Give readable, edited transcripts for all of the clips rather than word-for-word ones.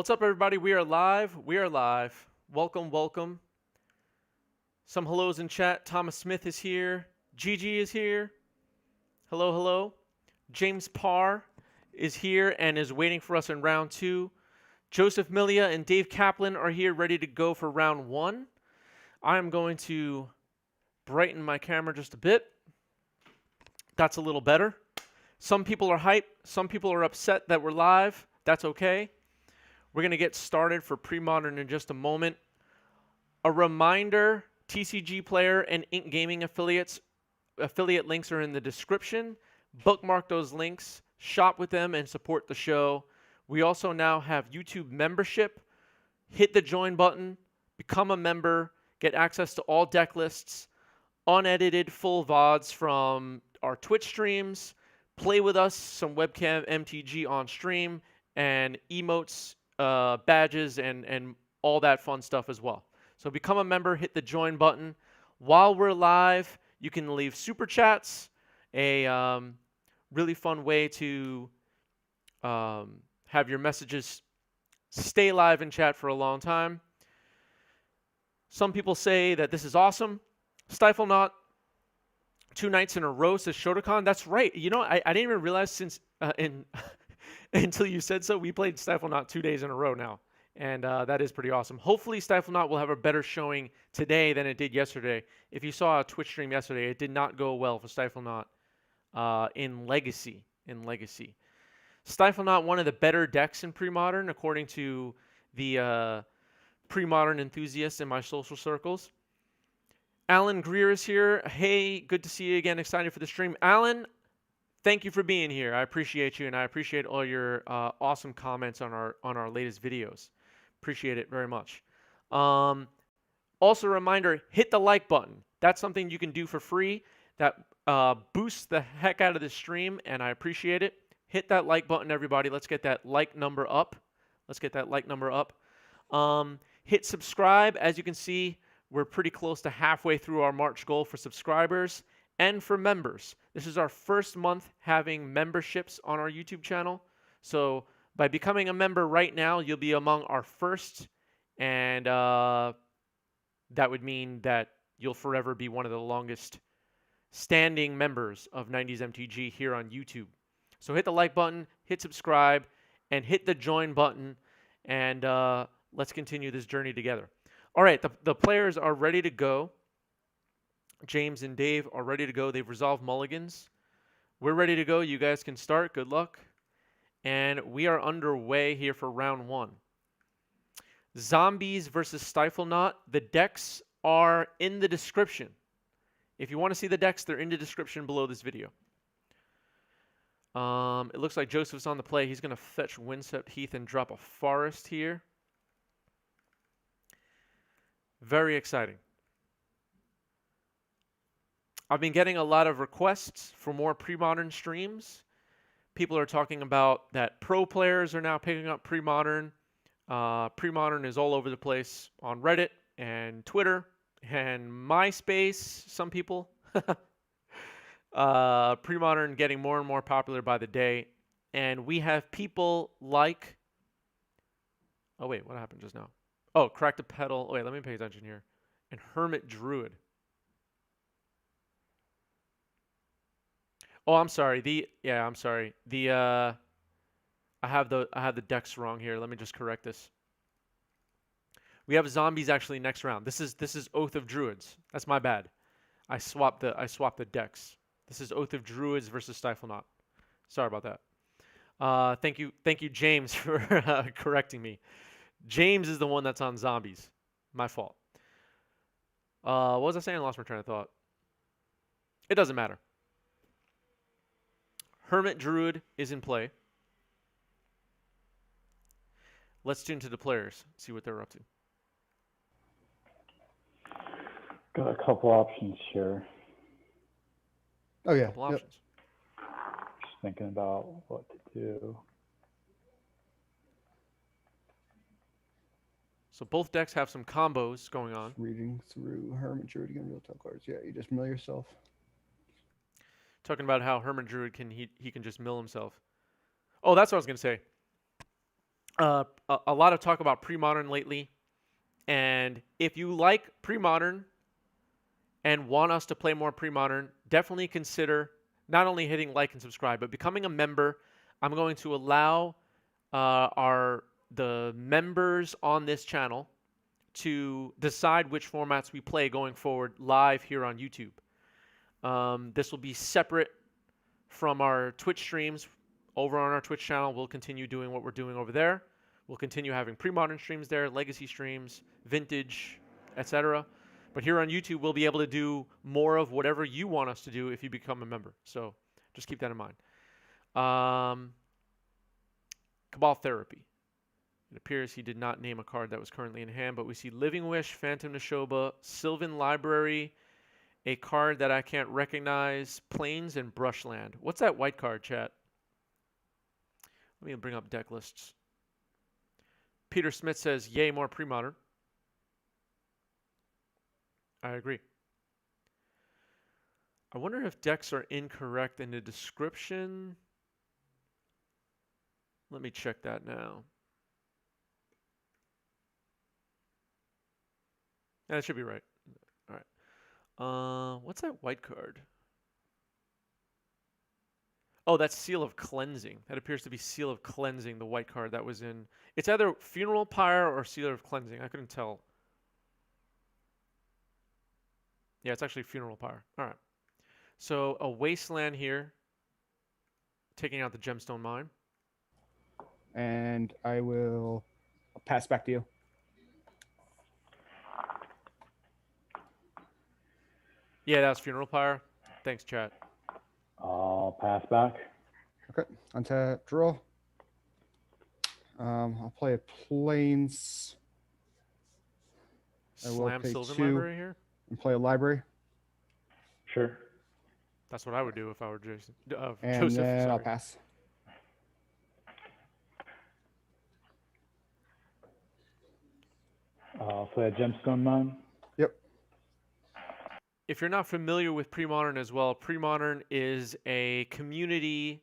What's up, everybody? We are live. We are live. Welcome, welcome. Some hellos in chat. Thomas Smith is here. Gigi is here. Hello, hello. James Parr is here and is waiting for us in round 2. Joseph Milia and Dave Kaplan are here ready to go for round 1. I am going to brighten my camera just a bit. That's a little better. Some people are hyped. Some people are upset that we're live. That's okay. We're going to get started for Premodern in just a moment. A reminder, TCG Player and Ink Gaming affiliate links are in the description. Bookmark those links, shop with them, and support the show. We also now have YouTube membership. Hit the join button, become a member, get access to all deck lists, unedited full VODs from our Twitch streams, play with us, some webcam MTG on stream, and emotes, badges, and all that fun stuff as well. So become a member, hit the join button. While we're live, you can leave super chats, a really fun way to have your messages stay live in chat for a long time. Some people say that this is awesome. Stiflenought, 2 nights in a row, says Shotokan. That's right. You know, I didn't even realize until you said so. We played Stiflenought 2 days in a row now, and that is pretty awesome. Hopefully, Stiflenought will have a better showing today than it did yesterday. If you saw a Twitch stream yesterday, it did not go well for Stiflenought in Legacy. Stiflenought, one of the better decks in Premodern, according to the Premodern enthusiasts in my social circles. Alan Greer is here. Hey, good to see you again. Excited for the stream. Alan, thank you for being here. I appreciate you, and I appreciate all your awesome comments on our latest videos. Appreciate it very much. Also, a reminder, hit the like button. That's something you can do for free. That boosts the heck out of the stream, and I appreciate it. Hit that like button, everybody. Let's get that like number up. Hit subscribe. As you can see, we're pretty close to halfway through our March goal for subscribers and for members. This is our first month having memberships on our YouTube channel. So by becoming a member right now, you'll be among our first, and that would mean that you'll forever be one of the longest standing members of 90s MTG here on YouTube. So hit the like button, hit subscribe, and hit the join button, and let's continue this journey together. All right, the players are ready to go. James and Dave are ready to go. They've resolved mulligans. We're ready to go. You guys can start. Good luck. And we are underway here for round 1. Zombies versus Stiflenought. The decks are in the description. If you want to see the decks, they're in the description below this video. It looks like Joseph's on the play. He's going to fetch Windswept Heath and drop a Forest here. Very exciting. I've been getting a lot of requests for more Premodern streams. People are talking about that pro players are now picking up Premodern. Premodern is all over the place on Reddit and Twitter and MySpace, some people. Premodern getting more and more popular by the day. And we have people like... Oh, wait, what happened just now? Oh, Cracked a Petal. Oh, wait, let me pay attention here. And Hermit Druid. Oh, I'm sorry. I'm sorry. I have the decks wrong here. Let me just correct this. We have zombies actually next round. This is Oath of Druids. That's my bad. I swapped the decks. This is Oath of Druids versus Stiflenought. Sorry about that. Thank you, James, for correcting me. James is the one that's on zombies. My fault. What was I saying? I lost my train of thought. It doesn't matter. Hermit Druid is in play. Let's tune to the players, see what they're up to. Got a couple options here. Oh, yeah. Couple options. Just thinking about what to do. So both decks have some combos going on. Reading through Hermit Druid again, real top cards. Yeah, you just mill yourself. Talking about how Hermit Druid he can just mill himself. Oh, that's what I was gonna say. a lot of talk about Premodern lately. And if you like Premodern and want us to play more Premodern, definitely consider not only hitting like and subscribe, but becoming a member. I'm going to allow the members on this channel to decide which formats we play going forward live here on YouTube. This will be separate from our Twitch streams. Over on our Twitch channel, we'll continue doing what we're doing over there. We'll continue having Premodern streams there, legacy streams, vintage, etc. But here on YouTube, we'll be able to do more of whatever you want us to do if you become a member. So just keep that in mind. Cabal Therapy. It appears he did not name a card that was currently in hand, but we see Living Wish, Phantom Neshoba, Sylvan Library, a card that I can't recognize, Plains, and Brushland. What's that white card, chat? Let me bring up deck lists. Peter Smith says, yay, more Premodern. I agree. I wonder if decks are incorrect in the description. Let me check that now. That should be right. All right. What's that white card? Oh, that's Seal of Cleansing. That appears to be Seal of Cleansing, the white card that was in. It's either Funeral Pyre or Seal of Cleansing. I couldn't tell. Yeah, it's actually Funeral Pyre. All right. So a Wasteland here, taking out the Gemstone Mine. And I will pass back to you. Yeah, that's Funeral Pyre. Thanks, chat. I'll pass back. Okay, untap, draw. I'll play a Plains. I will Slam pay Sylvan 2 Library here. and play a library. Sure. That's what I would do if I were Jason. And Joseph, then I'll sorry. pass. I'll play a Gemstone Mine. Yep. If you're not familiar with Premodern as well, Premodern is a community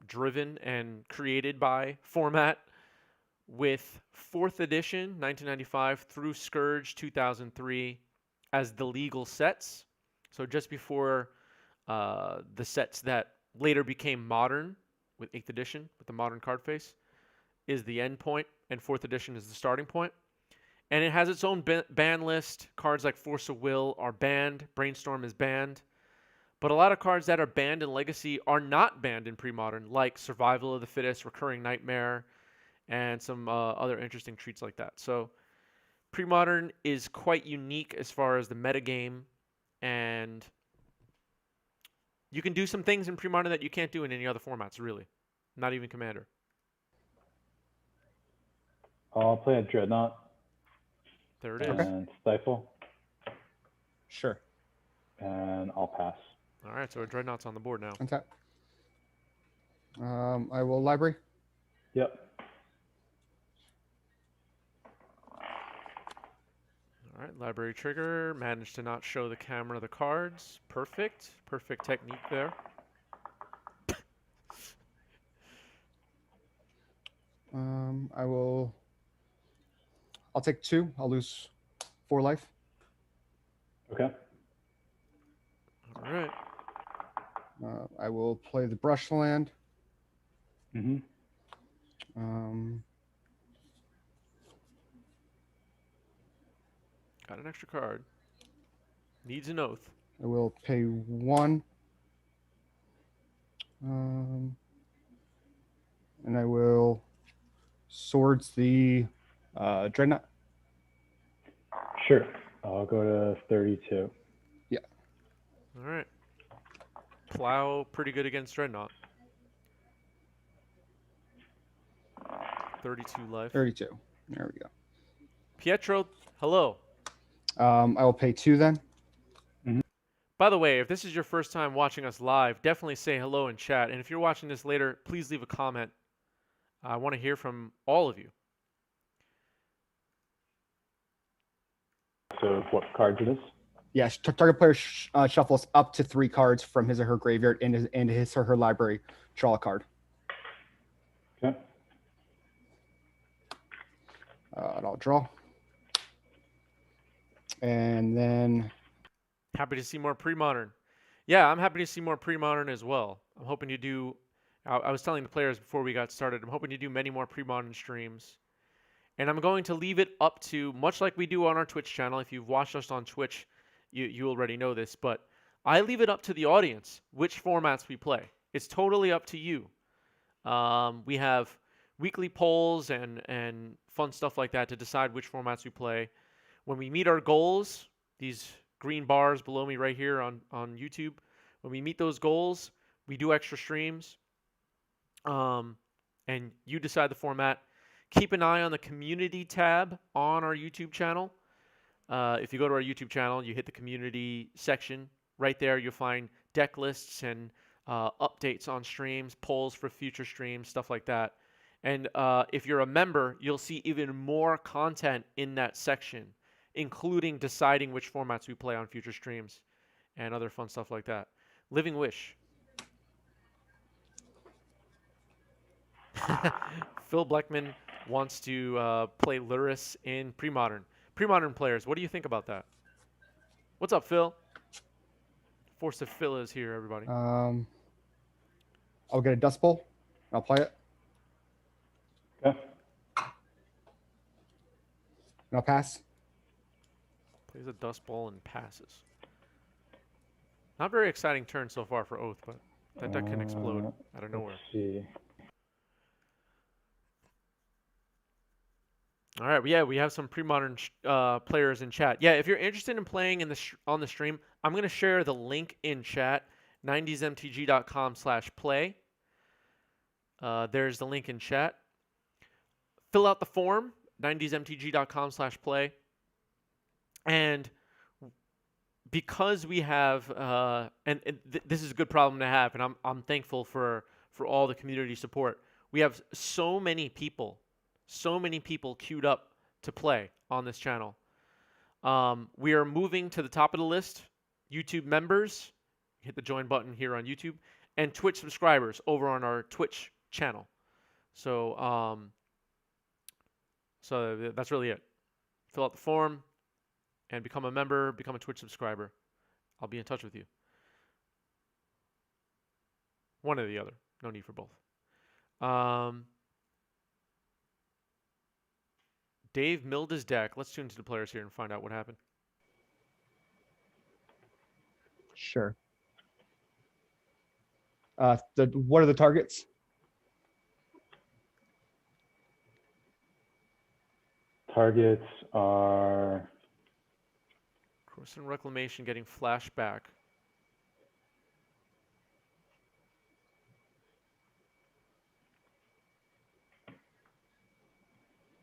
driven and created by format with 4th edition 1995 through Scourge 2003 as the legal sets. So just before the sets that later became modern with 8th edition with the modern card face is the end point, and 4th edition is the starting point. And it has its own ban list. Cards like Force of Will are banned. Brainstorm is banned. But a lot of cards that are banned in Legacy are not banned in Premodern, like Survival of the Fittest, Recurring Nightmare, and some other interesting treats like that. So Premodern is quite unique as far as the metagame, and you can do some things in Premodern that you can't do in any other formats, really. Not even Commander. I'll play a Dreadnought. There it is. And Stifle. Sure. And I'll pass. All right, so a Dreadnought's on the board now. Untap. I will library. Yep. All right, library trigger. Managed to not show the camera the cards. Perfect. Perfect technique there. I'll take 2. I'll lose 4 life. Okay. All right. I will play the Brushland. Mm-hmm. Got an extra card. Needs an oath. I will pay 1. And I will swords the Dreadnought. Sure. I'll go to 32. All right. Plow pretty good against Dreadnought. 32 life. 32. There we go. Pietro, hello. I will pay 2 then. By the way, if this is your first time watching us live, definitely say hello in chat. And if you're watching this later, please leave a comment. I want to hear from all of you. So what cards it is? Yes, target player shuffles up to 3 cards from his or her graveyard into his or her library. Draw a card. Okay. I'll draw. And then Happy to see more pre-modern. Yeah, I'm happy to see more pre-modern as well. I'm hoping to do. I was telling the players before we got started. I'm hoping to do many more pre-modern streams, and I'm going to leave it up to, much like we do on our Twitch channel. If you've watched us on Twitch, you already know this, but I leave it up to the audience which formats we play. It's totally up to you. We have weekly polls and fun stuff like that to decide which formats we play. When we meet our goals, these green bars below me right here on YouTube, when we meet those goals, we do extra streams. And you decide the format. Keep an eye on the community tab on our YouTube channel. If you go to our YouTube channel, you hit the community section. Right there, you'll find deck lists and updates on streams, polls for future streams, stuff like that. And if you're a member, you'll see even more content in that section, including deciding which formats we play on future streams and other fun stuff like that. Living Wish. Phil Bleckman wants to play Luris in Premodern. Premodern players, what do you think about that? What's up, Phil? Force of Phil is here, everybody. I'll get a Dust Bowl. I'll play it. Okay. And I'll pass. Plays a Dust Bowl and passes. Not very exciting turn so far for Oath, but that deck can explode out of nowhere. Let's see. All right, yeah, we have some pre-modern players in chat. Yeah, if you're interested in playing on the stream, I'm going to share the link in chat, 90smtg.com/play. There's the link in chat. Fill out the form, 90smtg.com/play. And because we have, this is a good problem to have, and I'm thankful for all the community support. We have so many people queued up to play on this channel. We are moving to the top of the list. YouTube members, hit the join button here on YouTube, and Twitch subscribers over on our Twitch channel. So, so that's really it. Fill out the form and become a member, become a Twitch subscriber. I'll be in touch with you. One or the other. No need for both. Dave milled his deck. Let's tune to the players here and find out what happened. Sure. What are the targets? Targets are Cross and Reclamation getting flashback.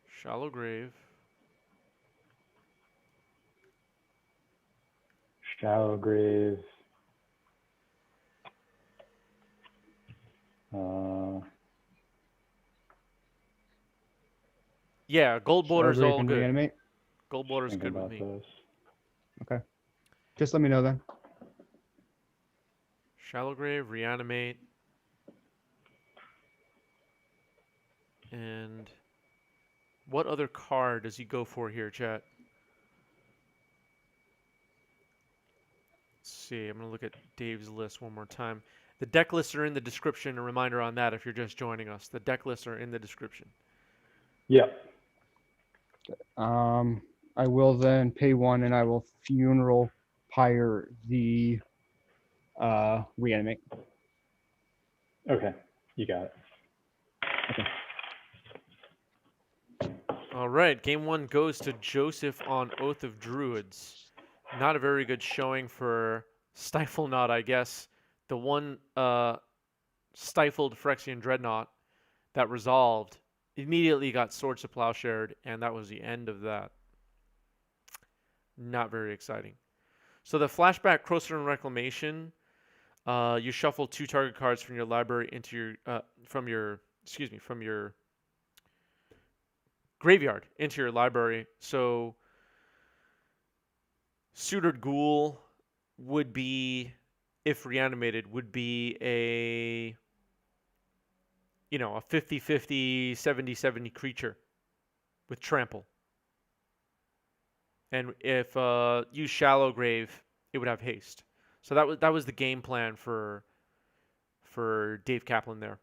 Shallow Grave. Shallow Grave. Yeah, gold border's Shallow Grave all and good. Reanimate? Gold border's Thinking good with about me. those. Okay. Just let me know then. Shallow Grave, Reanimate. And what other card does he go for here, chat? Let's see. I'm going to look at Dave's list one more time. The deck lists are in the description. A reminder on that if you're just joining us. The deck lists are in the description. Yep. I will then pay one and I will funeral pyre the reanimate. Okay. You got it. All right. Game one goes to Joseph on Oath of Druids. Not a very good showing for Stiflenought, I guess. The one stifled Phyrexian Dreadnought that resolved immediately got Swords to Plowshared, and that was the end of that. Not very exciting. So the flashback Crosser and Reclamation, you shuffle 2 target cards from your library into your from your graveyard into your library. So Suited Ghoul would be, if reanimated, would be a 50-50, 70-70 creature with trample. and if use Shallow Grave, it would have haste. So that was the game plan for Dave Kaplan there.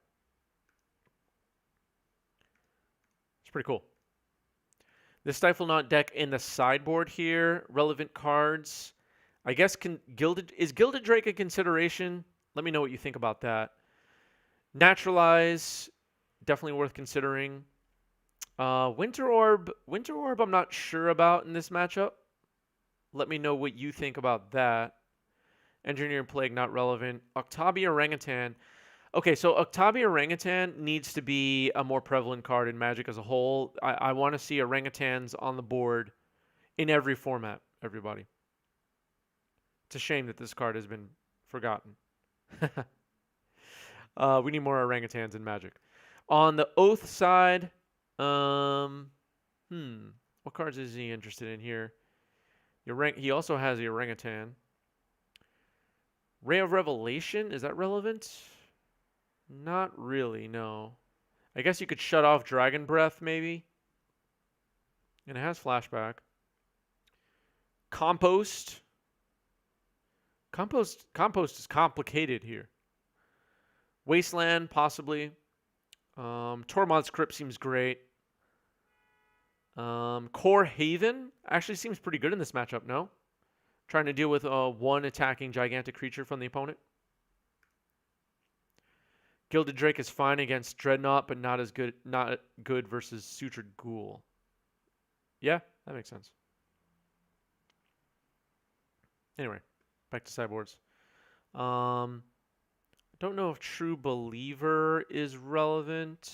It's pretty cool. The Stiflenought deck in the sideboard here, relevant cards. I guess Gilded Drake a consideration? Let me know what you think about that. Naturalize, definitely worth considering. Winter Orb I'm not sure about in this matchup. Let me know what you think about that. Engineer Plague, not relevant. Octabi Orangutan. Okay, so Octabi Orangutan needs to be a more prevalent card in Magic as a whole. I want to see orangutans on the board in every format, everybody. It's a shame that this card has been forgotten. We need more orangutans in Magic. On the Oath side, what cards is he interested in here? He also has the orangutan. Ray of Revelation, is that relevant? Not really, no. I guess you could shut off Dragon Breath, maybe. And it has flashback. Compost. Compost is complicated here. Wasteland, possibly. Tormod's Crypt seems great. Core Haven actually seems pretty good in this matchup, no? Trying to deal with one attacking gigantic creature from the opponent. Gilded Drake is fine against Dreadnought, but not good versus Sutured Ghoul. Yeah, that makes sense. Anyway, back to sideboards. Don't know if True Believer is relevant.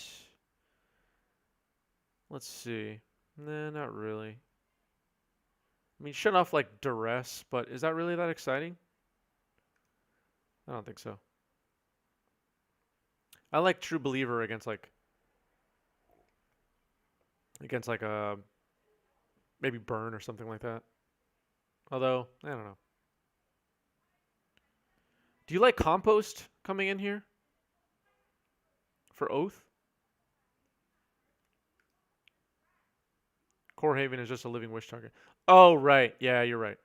Let's see. Nah, not really. I mean, shut off like Duress, but is that really that exciting? I don't think so. I like True Believer against a maybe Burn or something like that. Although, I don't know. Do you like Compost coming in here? For Oath? Core Haven is just a Living Wish target. Oh, right. Yeah, you're right.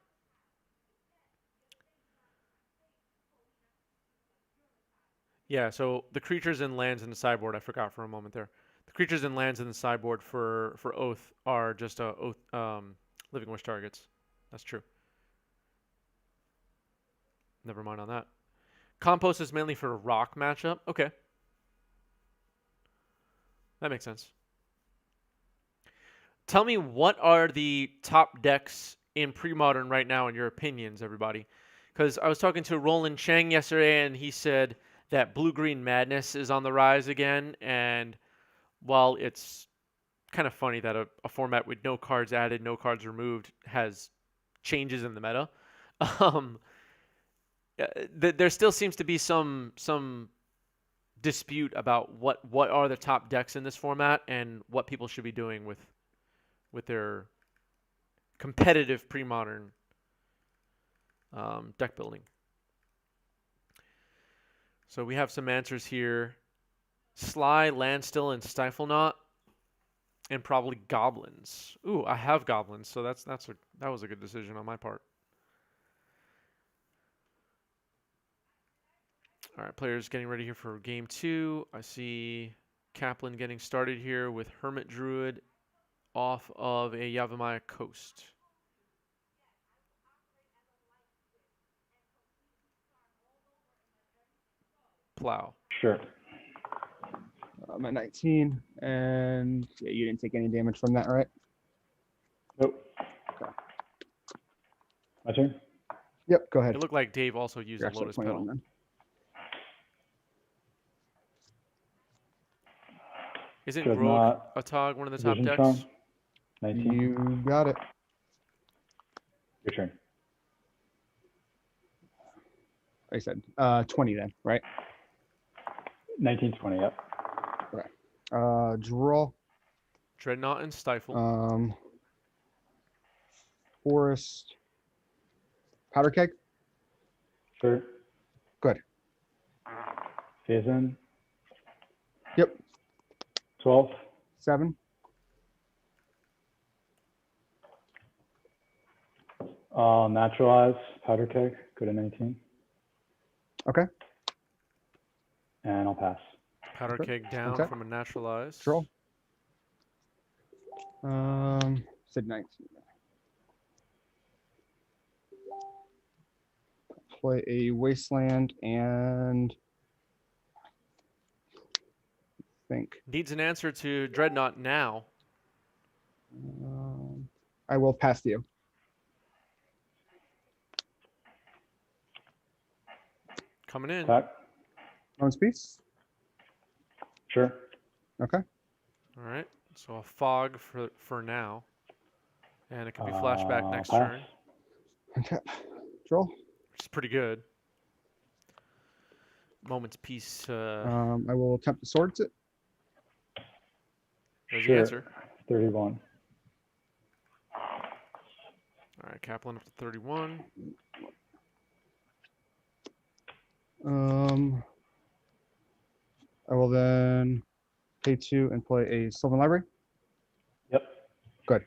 Yeah, so the creatures and lands in the sideboard, I forgot for a moment there. The creatures and lands in the sideboard for Oath are just Living Wish targets. That's true. Never mind on that. Compost is mainly for a rock matchup. Okay. That makes sense. Tell me, what are the top decks in Premodern right now in your opinions, everybody? Because I was talking to Roland Chang yesterday, and he said that Blue-Green Madness is on the rise again. And while it's kind of funny that a format with no cards added, no cards removed has changes in the meta, there still seems to be some dispute about what are the top decks in this format and what people should be doing with their competitive Premodern deck building. So we have some answers here. Sly, Landstill, and Stiflenought, and probably Goblins. Ooh, I have Goblins, so that was a good decision on my part. All right, players getting ready here for game 2. I see Kaplan getting started here with Hermit Druid off of a Yavimaya Coast. Plow. Sure. I'm at 19, and yeah, you didn't take any damage from that, right? Nope. Okay. My turn? Yep, go ahead. It looked like Dave also used You're a actually Lotus 21 Petal. then. Isn't Does Grog not Atog one of the top Vision decks? Charm? 19. You got it. Your turn. I said 20 then, right? 19, 20, yep. Draw. Dreadnought and Stifle. Forest. Powder Keg. Sure. Good. Phase in. Yep. 12. 7. Naturalize, powder keg, go to 19. Okay. And I'll pass. Powder Okay. keg down Okay. from a naturalized. Draw. Said 19. Play a wasteland and think. Needs an answer to Dreadnought now. I will pass to you. Coming in. Attack. Moment's peace. Sure. Okay. All right. So a fog for now. And it can be flashback next Pass. turn, Untap. Draw. which is pretty good. Moment's peace. I will attempt to swords it. There's Sure. the answer. 31. All right, Kaplan up to 31. I will then pay 2 and play a Sylvan Library. Yep. Good.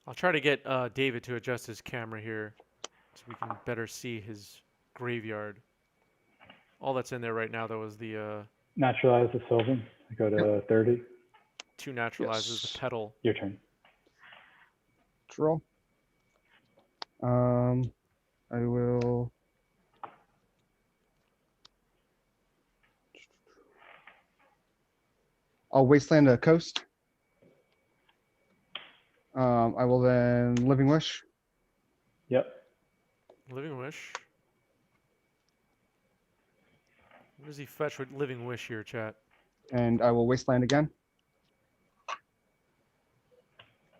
I'll try to get David to adjust his camera here so we can better see his graveyard. All that's in there right now, though, is the Naturalize the Sylvan. I go to 30. 2 naturalizes, Yes. the petal. Your turn. Draw. I will. I'll wasteland a coast. I will then Living Wish. Yep. Living Wish. What does he fetch with Living Wish here, chat? And I will wasteland again.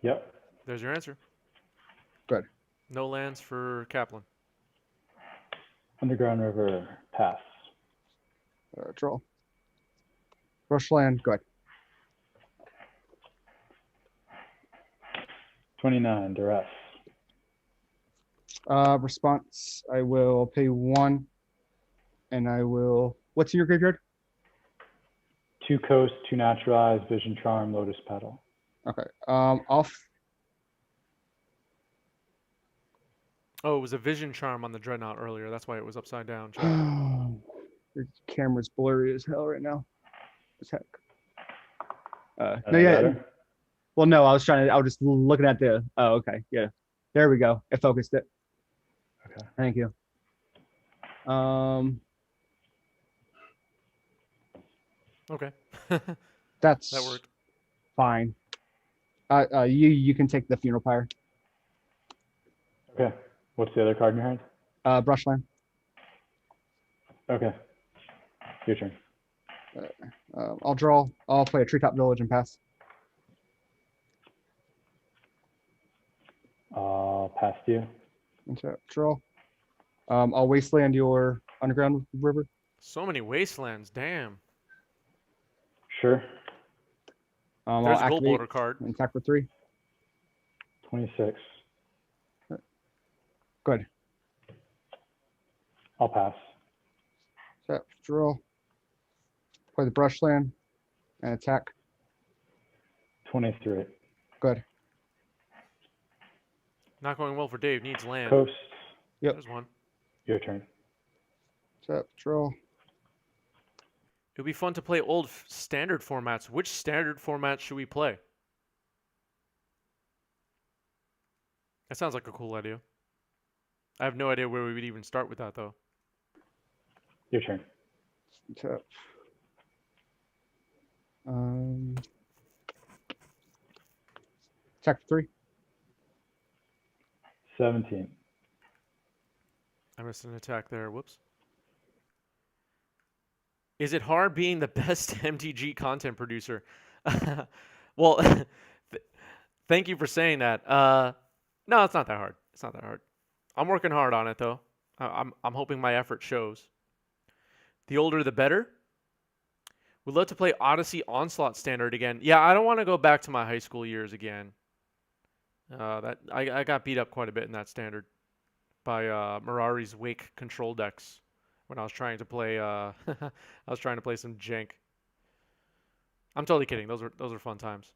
Yep. There's your answer. Good. No lands for Kaplan. Underground River. Pass. Draw. Brushland. Good. 29. Duress. Response. I will pay 1, and I will. What's in your graveyard? 2 coast, 2 naturalize, Vision Charm, Lotus Petal. Okay. Off. Oh, it was a Vision Charm on the Dreadnought earlier. That's why it was upside down, chat. Your camera's blurry as hell right now. As heck. No, Any yeah. better? Well, no, I was just looking at the. Oh, okay. Yeah. There we go. It focused it. Okay. Thank you. Okay. That's That worked. fine. You can take the funeral pyre. Okay. What's the other card in your hand? Brushland. Okay. Your turn. I'll draw. I'll play a treetop village and pass. Pass to you. Into draw. I'll wasteland your underground river. So many wastelands. Damn. Sure. I'll There's a gold activate border card. and attack for 3. 26. Good. I'll pass. Tap, draw. Play the brushland and attack. 23. Good. Not going well for Dave. Needs land. Coast. Yep. There's one. Your turn. Tap, draw. It would be fun to play old standard formats. Which standard format should we play? That sounds like a cool idea. I have no idea where we would even start with that, though. Your turn. Tap. Attack for 3. 17. I missed an attack there. Whoops. Is it hard being the best MTG content producer? Well, thank you for saying that. No, it's not that hard. It's not that hard. I'm working hard on it, though. I'm hoping my effort shows. The older, the better. Would love to play Odyssey Onslaught Standard again. Yeah, I don't want to go back to my high school years again. I got beat up quite a bit in that standard by Mirari's Wake control decks when I was trying to play. I was trying to play some jank. I'm totally kidding. Those are fun times.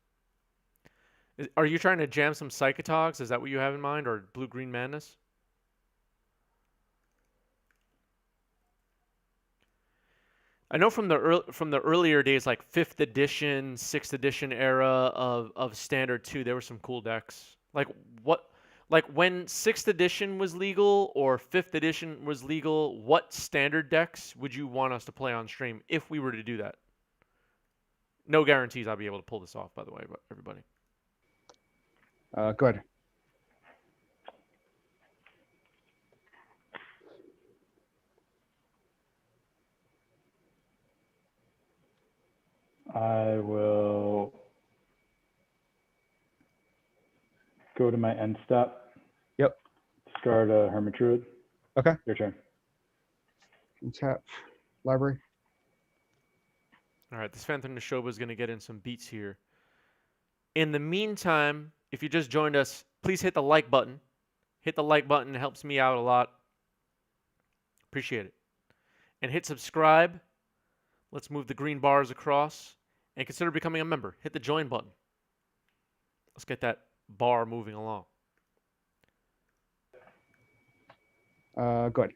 Are you trying to jam some Psychotogs? Is that what you have in mind, or Blue Green Madness? I know from the earlier days, like 5th edition, 6th edition era of Standard 2, there were some cool decks. Like when 6th edition was legal or 5th edition was legal, what Standard decks would you want us to play on stream if we were to do that? No guarantees I'll be able to pull this off, by the way, but everybody. Good. I will go to my end step. Yep. Discard a Hermit Druid. Okay. Your turn. Tap library. All right, this Phantom Neshoba is going to get in some beats here. In the meantime, if you just joined us, please hit the like button. Hit the like button. It helps me out a lot. Appreciate it. And hit subscribe. Let's move the green bars across. And consider becoming a member. Hit the join button. Let's get that bar moving along. Good.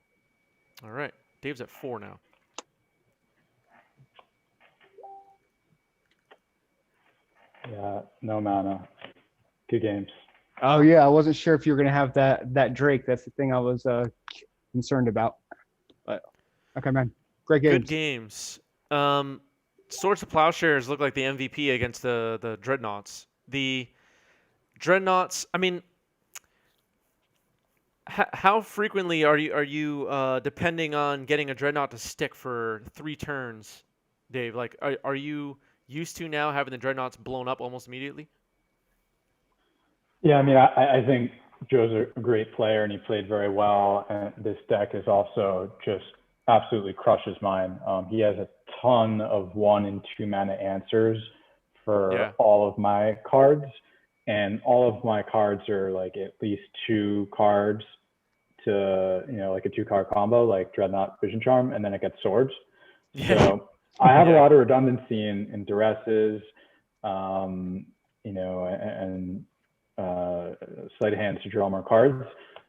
All right. Dave's at 4 now. Yeah, no mana. Good games. Oh yeah, I wasn't sure if you were gonna have that Drake. That's the thing I was concerned about. But okay, man, great games. Good games. Swords to Plowshares look like the MVP against the Dreadnoughts. The Dreadnoughts. I mean, how frequently are you depending on getting a Dreadnought to stick for 3 turns, Dave? Like, are you used to now having the Dreadnoughts blown up almost immediately? Yeah, I mean, I think Joe's a great player and he played very well. And this deck is also just absolutely crushes mine. He has a ton of 1 and 2 mana answers for all of my cards. And all of my cards are like at least 2 cards to, like a 2-card combo, like Dreadnought, Vision Charm, and then it gets Swords. Yeah. So I have a lot of redundancy in duresses, and sleight of hands to draw more cards,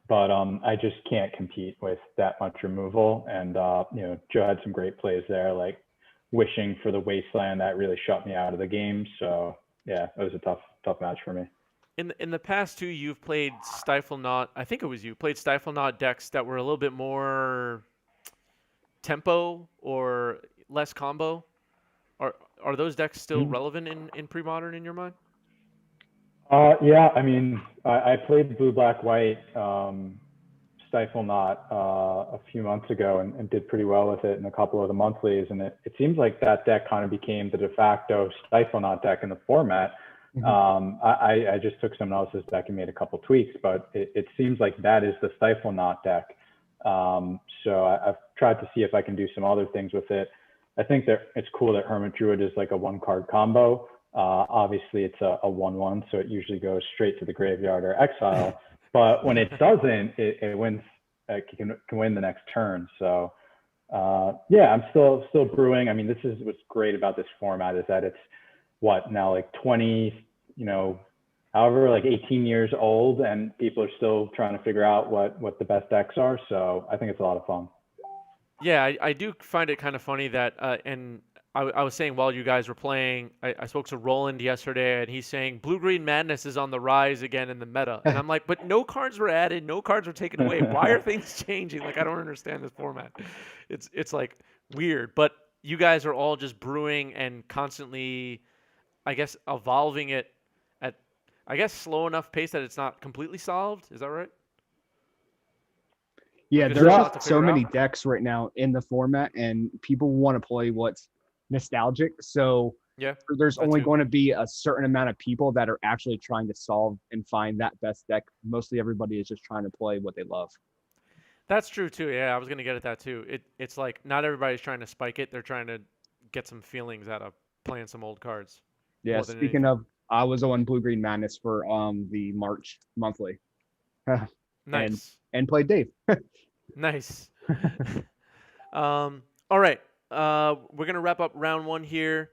but I just can't compete with that much removal. And Joe had some great plays there, like wishing for the Wasteland that really shut me out of the game. So yeah, it was a tough match for me. In the past 2, you've played Stiflenought. I think it was you played Stiflenought decks that were a little bit more tempo or less combo. Are those decks still relevant in Premodern in your mind? Yeah, I mean, I played Blue, Black, White, Stiflenought a few months ago and did pretty well with it in a couple of the monthlies. And it seems like that deck kind of became the de facto Stiflenought deck in the format. I just took someone else's deck and made a couple tweaks, but it seems like that is the Stiflenought deck. So I've tried to see if I can do some other things with it. I think that it's cool that Hermit Druid is like a 1-card combo. Obviously it's a 1/1, so it usually goes straight to the graveyard or exile. But when it doesn't, it wins. Can win the next turn. So yeah, I'm still brewing. I mean, this is what's great about this format is that it's what now like 20, however, like 18 years old, and people are still trying to figure out what the best decks are. So I think it's a lot of fun. Yeah, I do find it kind of funny that, and I was saying while you guys were playing, I spoke to Roland yesterday, and he's saying Blue-Green Madness is on the rise again in the meta. And I'm like, but no cards were added, no cards were taken away. Why are things changing? Like, I don't understand this format. It's like weird. But you guys are all just brewing and constantly, I guess, evolving it at, I guess, slow enough pace that it's not completely solved. Is that right? Yeah, There's there's a lot to so figure many out. decks right now in the format, and people want to play what's nostalgic. So Yeah, there's that only too. going to be a certain amount of people that are actually trying to solve and find that best deck. Mostly everybody is just trying to play what they love. That's true too. Yeah, I was gonna get at that too. It's like not everybody's trying to spike it. They're trying to get some feelings out of playing some old cards Yeah, more than speaking anything. of, I was on Blue Green Madness for the March monthly. and Nice, played Dave. nice. All right. We're gonna wrap up round 1 here.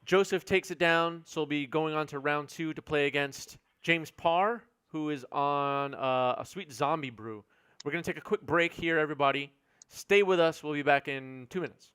Joseph takes it down, so we'll be going on to round 2 to play against James Parr, who is on a sweet zombie brew. We're going to take a quick break here, everybody. Stay with us. We'll be back in 2 minutes.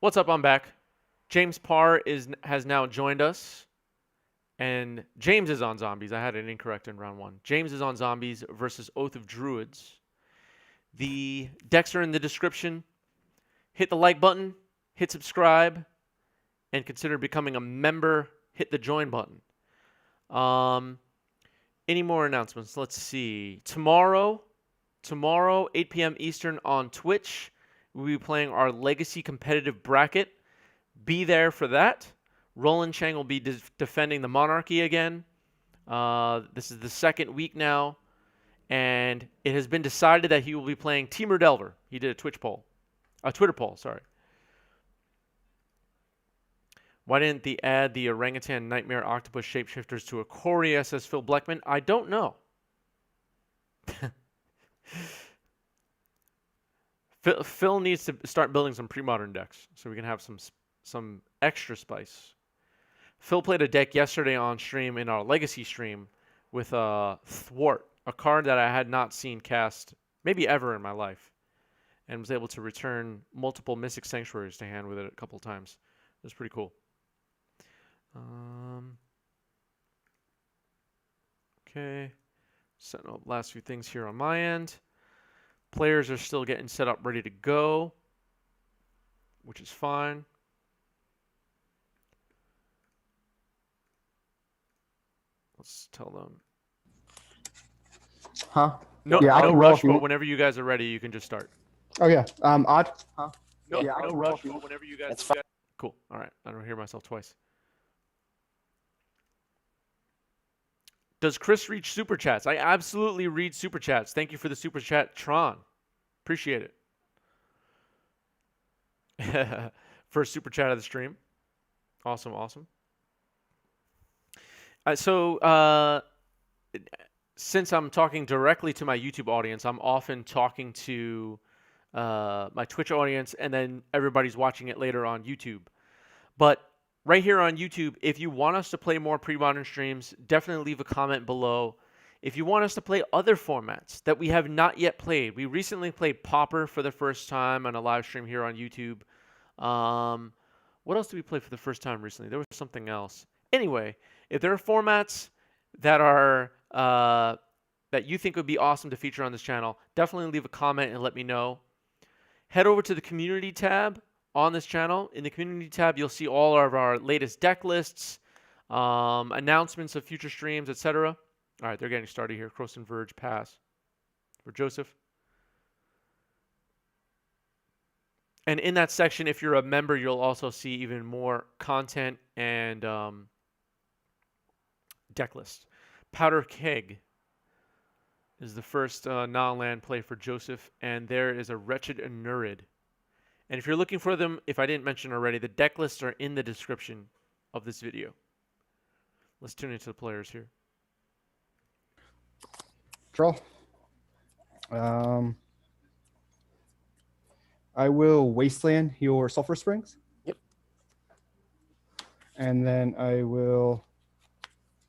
What's up? I'm back. James Parr has now joined us, and James is on zombies. I had it incorrect in round 1. James is on zombies versus Oath of Druids. The decks are in the description. Hit the like button, hit subscribe, and consider becoming a member. Hit the join button. Any more announcements? Let's see. Tomorrow, 8 p.m. Eastern on Twitch, we'll be playing our Legacy competitive bracket. Be there for that. Roland Chang will be defending the Monarchy again. This is the second week now, and it has been decided that he will be playing Temur Delver. He did a Twitter poll, sorry. Why didn't they add the Orangutan Nightmare Octopus shapeshifters to Ikoria, says Phil Bleckman? I don't know. Phil needs to start building some pre-modern decks so we can have some extra spice. Phil played a deck yesterday on stream in our Legacy stream with Thwart, a card that I had not seen cast maybe ever in my life, and was able to return multiple Mystic Sanctuaries to hand with it a couple times. It was pretty cool. Okay, setting up last few things here on my end. Players are still getting set up, ready to go, which is fine. Let's tell them. Huh? No, Yeah, I no can roll rush, if you- but whenever you guys are ready, you can just start. Oh yeah. Odd. Huh? No, Yeah, I no can rush, roll if you- but whenever you guys. It's fine. Cool. All right. I don't hear myself twice. Does Chris read super chats? I absolutely read super chats. Thank you for the super chat, Tron. Appreciate it. First super chat of the stream. Awesome, awesome. Since I'm talking directly to my YouTube audience, I'm often talking to my Twitch audience, and then everybody's watching it later on YouTube. But right here on YouTube, if you want us to play more pre-modern streams, definitely leave a comment below. If you want us to play other formats that we have not yet played, we recently played Pauper for the first time on a live stream here on YouTube. What else did we play for the first time recently? There was something else. Anyway, if there are formats that are that you think would be awesome to feature on this channel, definitely leave a comment and let me know. Head over to the community tab on this channel. In the community tab, you'll see all of our latest deck lists, announcements of future streams, etc. All right, they're getting started here. Cross and Verge pass for Joseph. And in that section, if you're a member, you'll also see even more content and deck lists. Powder Keg is the first non-land play for Joseph, and there is a Wretched Anurid. And if you're looking for them, if I didn't mention already, the deck lists are in the description of this video. Let's tune into the players here. Draw. I will Wasteland your Sulfur Springs. Yep. And then I will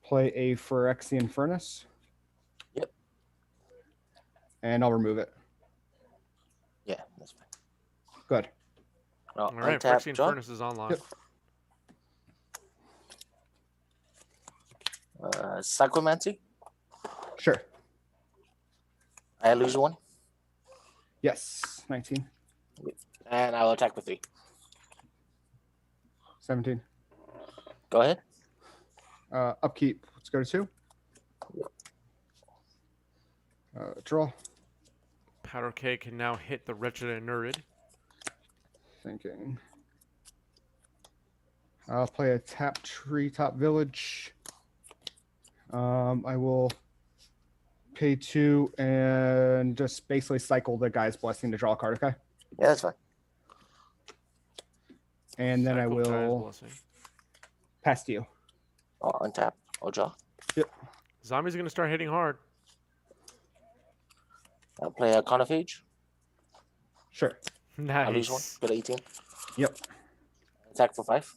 play a Phyrexian Furnace. Yep. And I'll remove it. Yeah, that's fine. Good. Well, All right, untap, Phyrexian draw. Furnace is online. Yep. Psychomancy. Sure. I lose one, Yes. 19. and I will attack for 3. 17. Go ahead. Upkeep. Let's go to 2. Draw. Powder Keg can now hit the Wretched Anurid. Thinking. I'll play a tap Treetop Village. I will pay 2 and just basically cycle the guy's blessing to draw a card, okay? Yeah, that's fine. And then I Cycle Giant's will Blessing. pass to you. I'll untap. I'll draw. Zombies are going to start hitting hard. I'll play a Carnophage. Sure. I lose 1. Nice. Get 18. Yep. Attack for 5.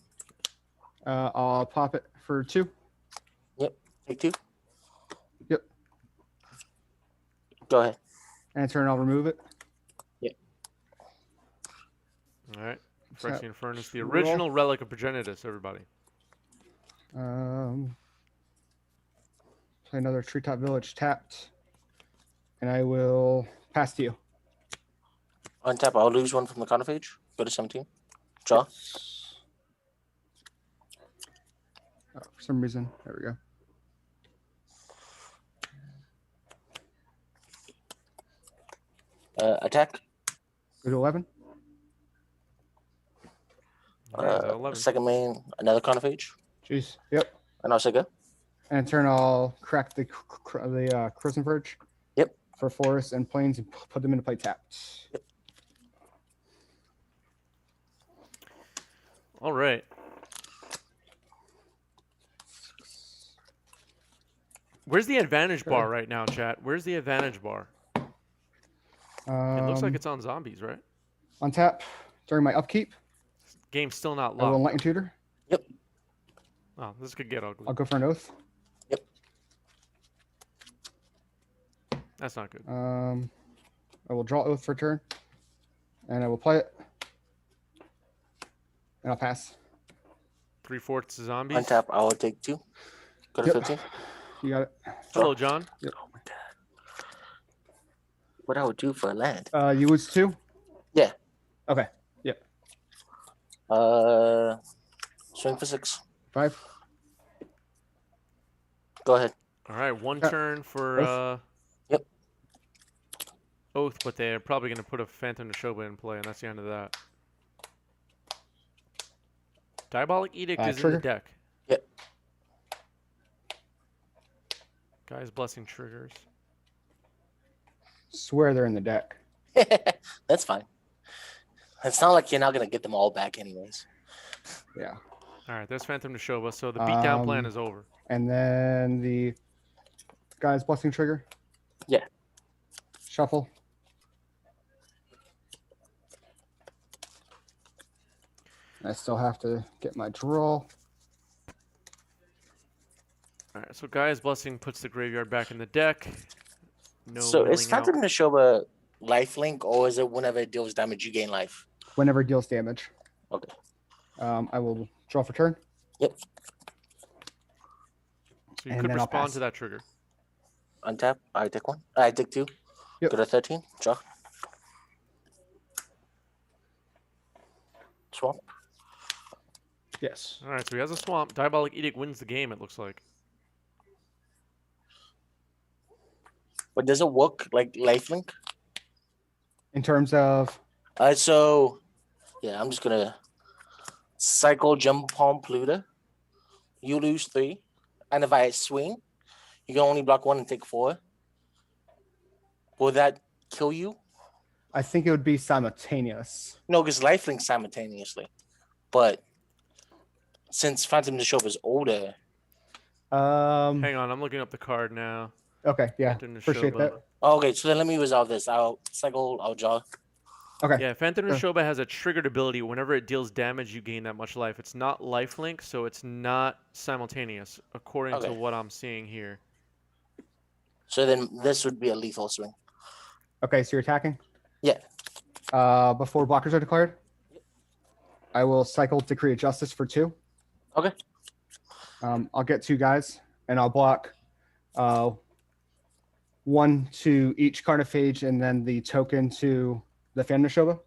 I'll pop it for 2. Take 2. Yep. Go ahead. And turn, I'll remove it. All right. Tap. Phyrexian Furnace, the Roll. original relic of Progenitus, everybody. Play another Treetop Village tapped. And I will pass to you. Untap. I'll lose 1 from the Carnophage. Go to 17. Draw. Oh, for some reason. There we go. Attack. Go to 11. Yeah, so 11. Second main. Another Carnophage. Jeez. Yep. And I'll say go. And turn, I'll crack the Crimson Verge. Yep. For forests and plains and put them into play tapped. All right. Where's the advantage bar right now, chat? Where's the advantage bar? It looks like it's on zombies, right? On tap during my upkeep. Game's still not I will locked. Enlighten Tutor. Oh, this could get ugly. I'll go for an Oath. That's not good. I will draw Oath for turn. And I will play it. And I'll pass. 3/4 zombies. Untap. I will take 2. Go to Yep. 15. You got it. Hello, John. Oh my god. What I would do for a land? You lose 2? Yeah. Okay. Yep. Swing for 6. 5. Go ahead. All right, one Yeah. turn for Oath. Yep. Oath, but they're probably going to put a Phantom Neshoba in play, and that's the end of that. Diabolic Edict is in the Trigger. deck. Yep. Guy's Blessing triggers. Swear they're in the deck. That's fine. It's not like you're not gonna get them all back anyways. Yeah. All right, there's Phantom Neshoba, so the beatdown plan is over. And then the guy's blessing trigger. Yeah. Shuffle. I still have to get my draw. All right, so Guy's Blessing puts the graveyard back in the deck. No So is milling out. Phantom Neshoba lifelink, or is it whenever it deals damage you gain life? Whenever it deals damage. Okay. I will draw for turn. Yep. So you And could then I'll respond pass. to that trigger. Untap. I take one. I take two. Yep. Go to 13. Draw. Swamp. Yes. All right, so he has a swamp. Diabolic Edict wins the game, it looks like. But does it work like lifelink? In terms of So yeah, I'm just gonna cycle jump on Pluto. You lose 3. And if I swing, you can only block 1 and take 4. Will that kill you? I think it would be simultaneous. No, because lifelink simultaneously. But since Phantom Neshoba is older, Hang on, I'm looking up the card now. Okay, yeah. Phantom Appreciate Neshoba. that. okay, so then let me resolve this. I'll cycle, I'll draw. Okay. Yeah, Phantom Sure. Neshoba has a triggered ability. Whenever it deals damage, you gain that much life. It's not lifelink, so it's not simultaneous, according to Okay. what I'm seeing here. So then this would be a lethal swing. Okay, so you're attacking? Yeah. Before blockers are declared, I will cycle Decree of Justice for 2. Okay. I'll get 2 guys, and I'll block 1 to each Carnophage, and then the token to the Phantom Neshoba.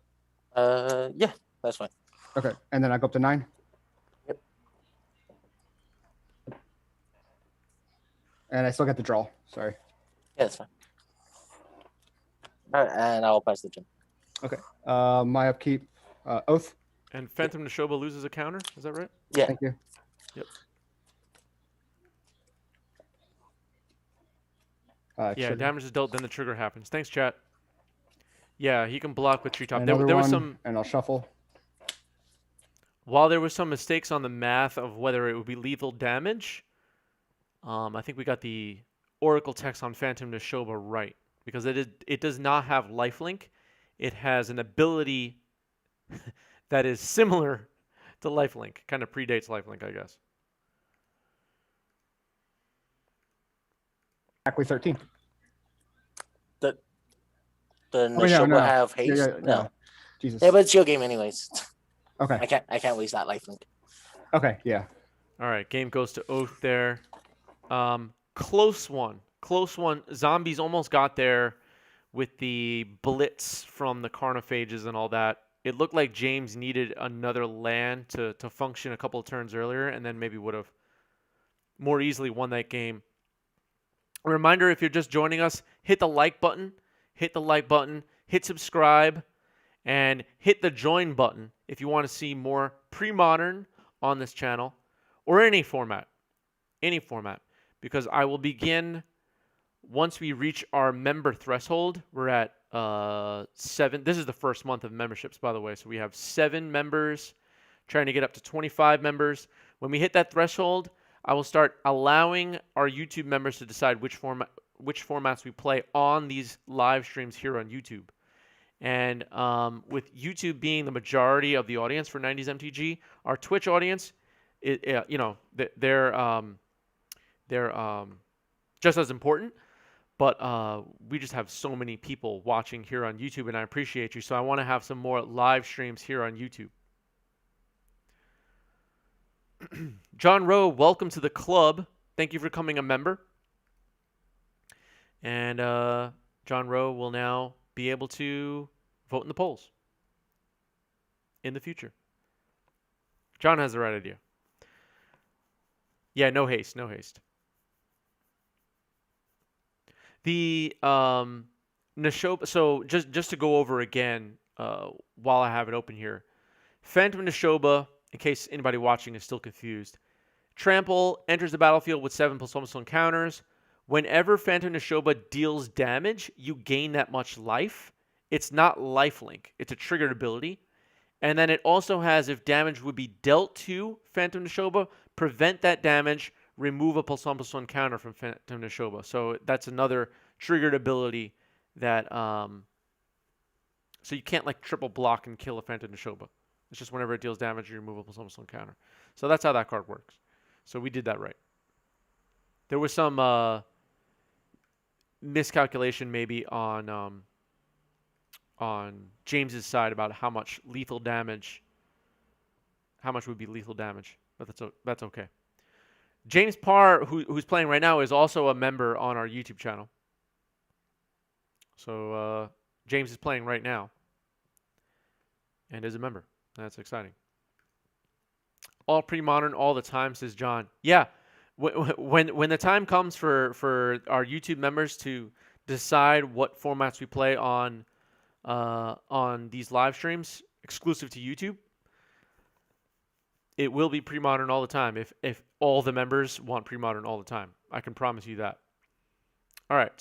Yeah, that's fine. Okay, and then I go up to 9. Yep. And I still get the draw. Sorry. Yeah, that's fine. All right, and I'll pass the gem. Okay. My upkeep, Oath. And Phantom Neshoba loses a counter, is that right? Yeah. Thank you. Yep. Yeah, Trigger. damage is dealt, then the trigger happens. Thanks, chat. Yeah, he can block with Treetop. Another There was one, some, and I'll shuffle. while there was some mistakes on the math of whether it would be lethal damage, I think we got the Oracle text on Phantom Neshoba right, because it does not have lifelink. It has an ability that is similar to lifelink, kind of predates lifelink, I guess. Exactly 13. The Oh, yeah, Neshoba no. have haste. Yeah, no. Jesus. Yeah, but it's your game anyways. Okay. I can't waste that lifelink. Okay. Yeah. All right, game goes to Oath there. Close one. Close one. Zombies almost got there with the blitz from the Carnophages and all that. It looked like James needed another land to function a couple of turns earlier, and then maybe would have more easily won that game. A reminder, if you're just joining us, hit the like button, hit subscribe, and hit the join button if you want to see more pre-modern on this channel, or any format, because I will begin once we reach our member threshold. We're at 7. This is the first month of memberships, by the way, so we have 7 members, trying to get up to 25 members. When we hit that threshold, I will start allowing our YouTube members to decide which formats we play on these live streams here on YouTube. And with YouTube being the majority of the audience for 90s MTG, our Twitch audience, they're just as important. But we just have so many people watching here on YouTube, and I appreciate you. So I want to have some more live streams here on YouTube. John Rowe, welcome to the club. Thank you for becoming a member. And John Rowe will now be able to vote in the polls in the future. John has the right idea. Yeah, no haste, no haste. The Neshoba. So just to go over again, while I have it open here, Phantom Neshoba. In case anybody watching is still confused, Trample enters the battlefield with 7+1 counters. Whenever Phantom Neshoba deals damage, you gain that much life. It's not lifelink. It's a triggered ability. And then it also has, if damage would be dealt to Phantom Neshoba, prevent that damage, remove a +1/+1 counter from Phantom Neshoba. So that's another triggered ability that, so you can't like triple block and kill a Phantom Neshoba. It's just whenever it deals damage, you remove a +1/+1 counter. So that's how that card works. So we did that right. There was some miscalculation maybe on James's side about how much would be lethal damage, but that's okay. James Parr, who's playing right now, is also a member on our YouTube channel. So James is playing right now and is a member. That's exciting. All pre-modern all the time, says John. Yeah, when the time comes for our YouTube members to decide what formats we play on these live streams exclusive to YouTube, it will be pre-modern all the time if all the members want pre-modern all the time. I can promise you that. All right,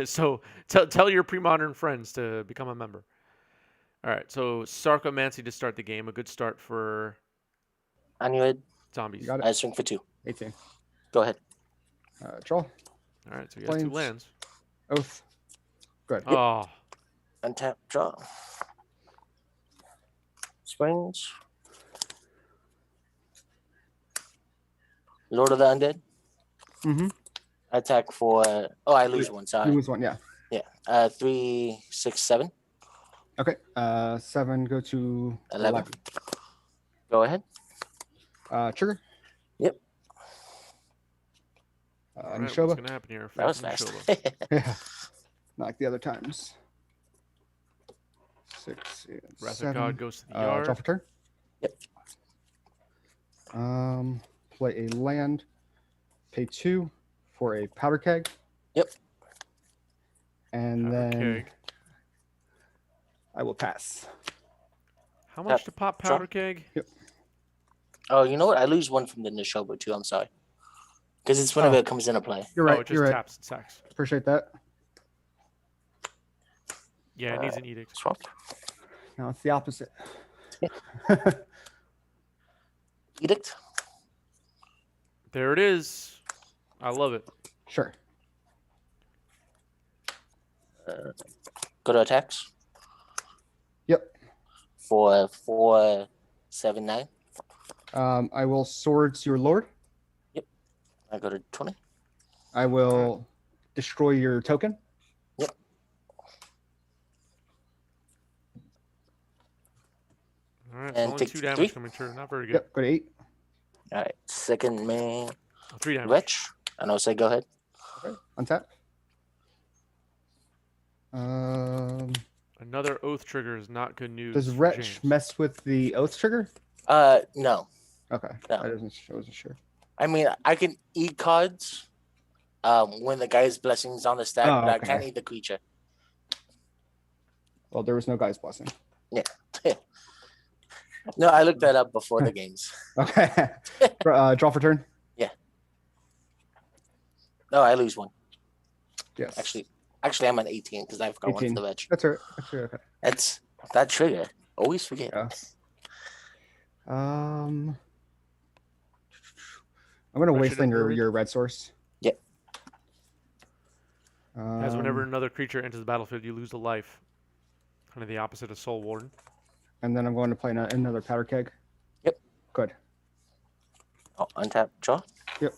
so tell your pre-modern friends to become a member. All right, so Sarcomancy to start the game. A good start for Anuid. zombies. You got it. I swing for 2. 18. Go ahead. Draw. All right, so you got 2 Plains. lands. Oath. Good. Oh, Untap, draw. Swings. Lord of the Undead. Mm-hmm. Attack for. Oh, I lose one. You Sorry. lose one, yeah. Yeah. 3, 6, 7. Okay. 7 go to 11. Go ahead. Trigger. Yep. all right, what's Neshoba. gonna happen here? That was Phantom fast. Neshoba. Yeah. Not like the other times. 6, Wrath of 7. God goes to the Draw yard. for turn. Yep. Play a land. Pay 2 for a powder keg. Yep. And Powder then keg. I will pass. How much to pop draw. powder keg? Oh, you know what? I lose one from the Neshoba too. I'm sorry. Because it's whenever Oh. it comes into play. You're right. Oh, it just You're right. taps and sacks. Appreciate that. Yeah, it needs an edict. Swap. No, it's the opposite. Edict. There it is. I love it. Sure. Go to attacks. Yep. For 4, 7, 9. I will swords your lord. I go to 20. I will destroy your token. All right, And only take 2 3. damage coming through. Not very good. Yep. Go to 8. All right. Second main. Oh, 3 damage. Wretch. And I'll say go ahead. Okay. Untap. Another oath trigger is not good news. Does for Wretch James. mess with the oath trigger? No. Okay. No. I wasn't sure. I mean, I can eat cards when the guy's blessing is on the stack, Oh, but I okay. can't eat the creature. Well, there was no guy's blessing. No, I looked that up before the games. Okay. Draw for turn. No, I lose one. Yes. Actually, I'm at 18 because I've got one 18. for the veg. That's all right. That's all right. Okay. That's that trigger. Always forget. Yeah. I'm gonna Wretched wasteland and your, Druid. your red source. Yep. As whenever another creature enters the battlefield, you lose a life. Kind of the opposite of Soul Warden. And then I'm going to play another powder keg. Yep. Good. Oh, untap, draw. Yep.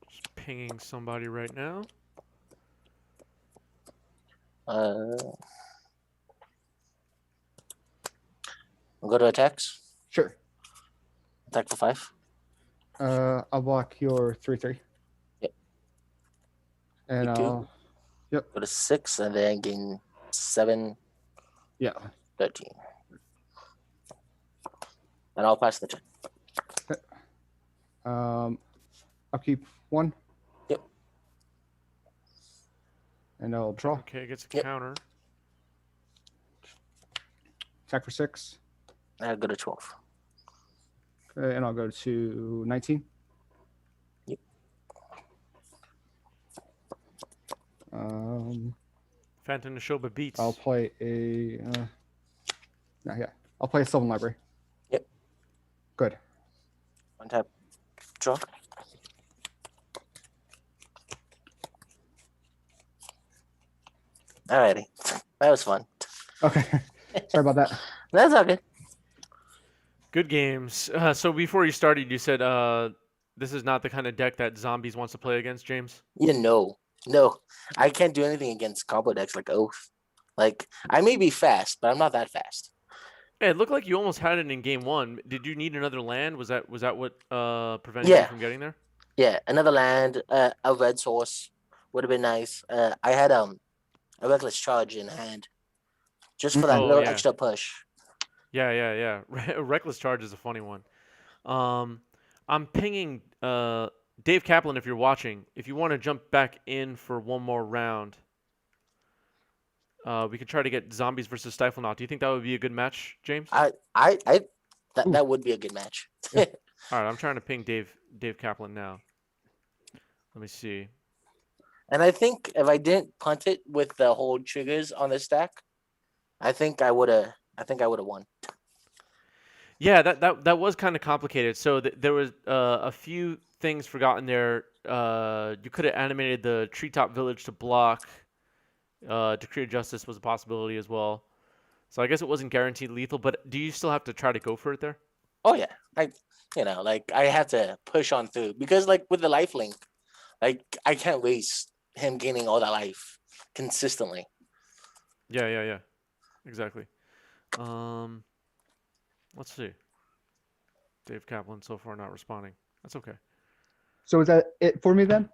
Just pinging somebody right now. I'll go to attacks. Sure. Attack for 5. I'll block your 3/3. Yep. And You do. I'll. Yep. Go to 6 and then gain 7, Yeah. 13. And I'll pass the turn. I'll keep 1. Yep. And I'll draw. Okay, gets a Yep. counter. Attack for 6. I'll go to 12. Okay, and I'll go to 19. Yep. Phantom Neshoba beats. I'll play a. I'll play a Sylvan Library. Yep. Good. One tap. Draw. Alrighty. That was fun. Okay. Sorry about that. That's all good. Good games. So before you started, you said this is not the kind of deck that Zombies wants to play against, James. Yeah, no. I can't do anything against combo decks like Oath. Like, I may be fast, but I'm not that fast. Hey, it looked like you almost had it in game 1. Did you need another land? Was that what prevented Yeah. you from getting there? Yeah, another land, a red source would have been nice. I had a Reckless Charge in hand, just for that Oh, little yeah. extra push. Yeah. Reckless Charge is a funny one. I'm pinging Dave Kaplan if you're watching. If you want to jump back in for one more round, we could try to get Zombies versus Stiflenought. Do you think that would be a good match, James? That would be a good match. All right, I'm trying to ping Dave Kaplan now. Let me see. And I think if I didn't punt it with the whole triggers on the stack, I think I would have won. Yeah, that was kind of complicated. So there was a few things forgotten there. You could have animated the Treetop Village to block. Decree of Justice was a possibility as well. So I guess it wasn't guaranteed lethal, but do you still have to try to go for it there? Oh yeah, I have to push on through because like with the life link, like I can't waste him gaining all that life consistently. Yeah. Exactly. Let's see. Dave Kaplan so far not responding. That's okay. So is that it for me then?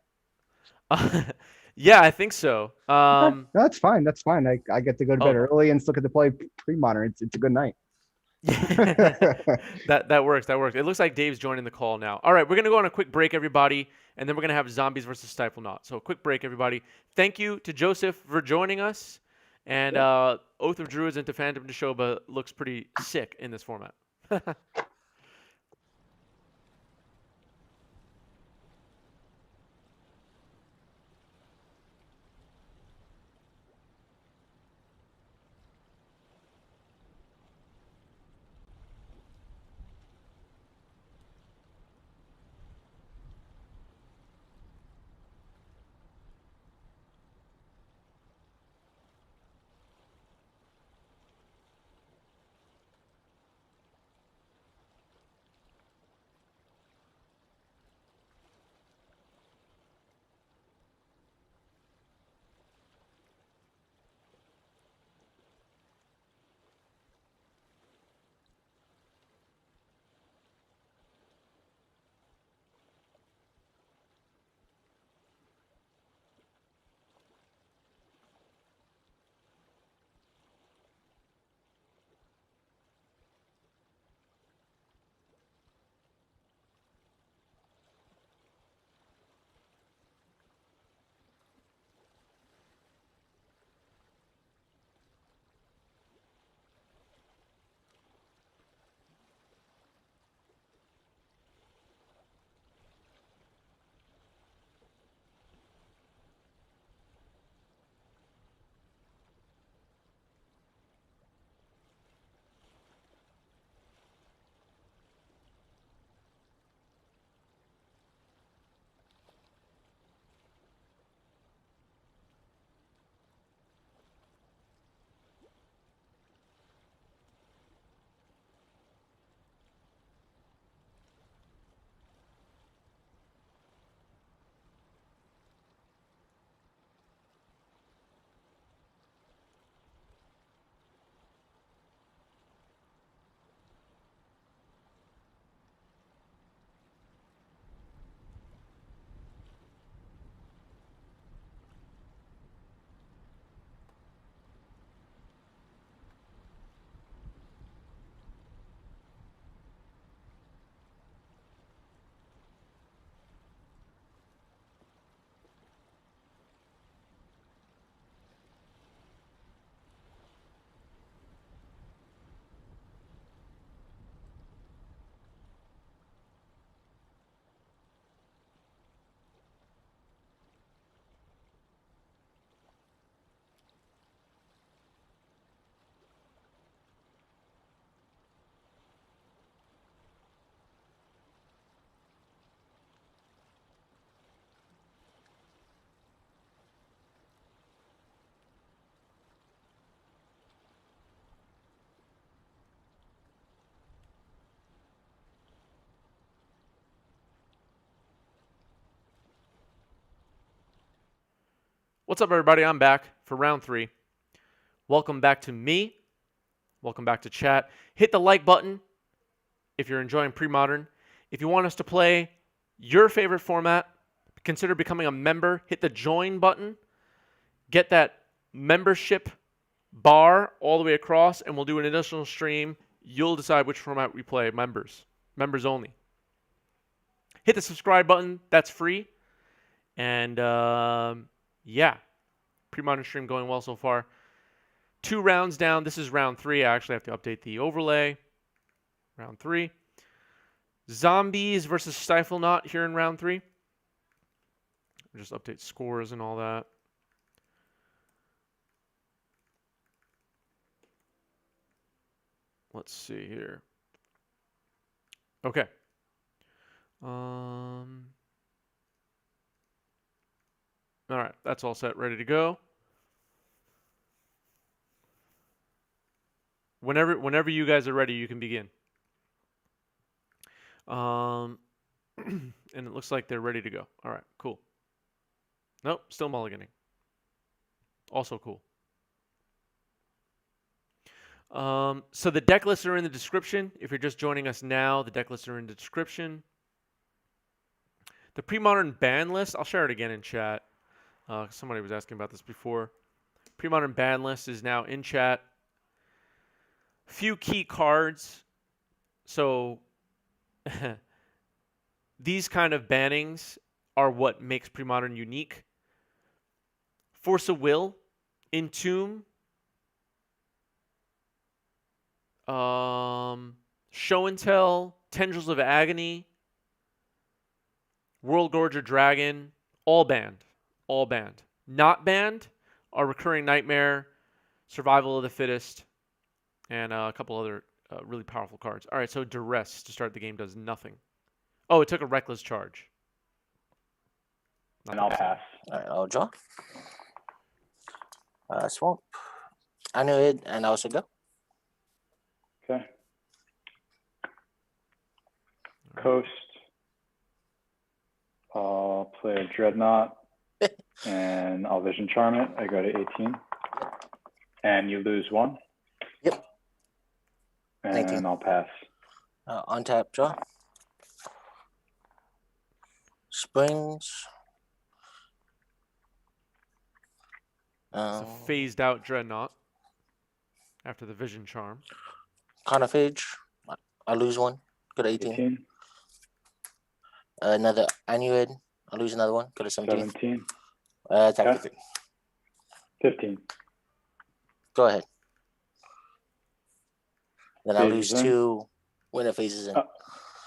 Yeah, I think so. Okay. No, that's fine. That's fine. I get to go to bed Oh. early and still get to play Premodern. It's a good night. that works. It looks like Dave's joining the call now. All right, we're gonna go on a quick break, everybody, and then we're gonna have Zombies versus Stiflenought. So quick break, everybody. Thank you to Joseph for joining us. And Oath of Druids into Phantom Neshoba looks pretty sick in this format. What's up, everybody? I'm back for round 3. Welcome back to me. Welcome back to chat. Hit the like button if you're enjoying Premodern. If you want us to play your favorite format, consider becoming a member. Hit the join button. Get that membership bar all the way across, and we'll do an additional stream. You'll decide which format we play. Members only. Hit the subscribe button. That's free. And yeah, Premodern stream going well so far. 2 rounds down. This is round 3. I actually have to update the overlay. Round 3. Zombies versus Stiflenought here in round 3. Just update scores and all that. Let's see here. Okay. All right, that's all set, ready to go. Whenever you guys are ready, you can begin. And it looks like they're ready to go. All right, cool. Nope, still mulliganing. Also cool. So the deck lists are in the description. If you're just joining us now, the deck lists are in the description. The Premodern ban list, I'll share it again in chat. Somebody was asking about this before. Premodern ban list is now in chat. Few key cards. So these kind of bannings are what makes Premodern unique. Force of Will, Entomb, Show and Tell, Tendrils of Agony, World Gorger Dragon, all banned. All banned. Not banned are Recurring Nightmare, Survival of the Fittest, and a couple other really powerful cards. All right, so Duress to start the game does nothing. Oh, it took a Reckless Charge. And I'll pass. All right, I'll draw. Swamp. I knew it, and I also go. Okay. Coast. I'll play a Dreadnought. And I'll Vision Charm it. I go to 18. And you lose 1. Yep. And 19. I'll pass. Untap, draw. Springs. It's a phased out Dreadnought after the Vision Charm. Carnophage. I lose 1. Go to 18. 18. Another Annuid. I lose another 1. Go to 17. 17. Attack Okay. with it. 15. Go ahead. Then I lose Phases in. 2 when it phases in.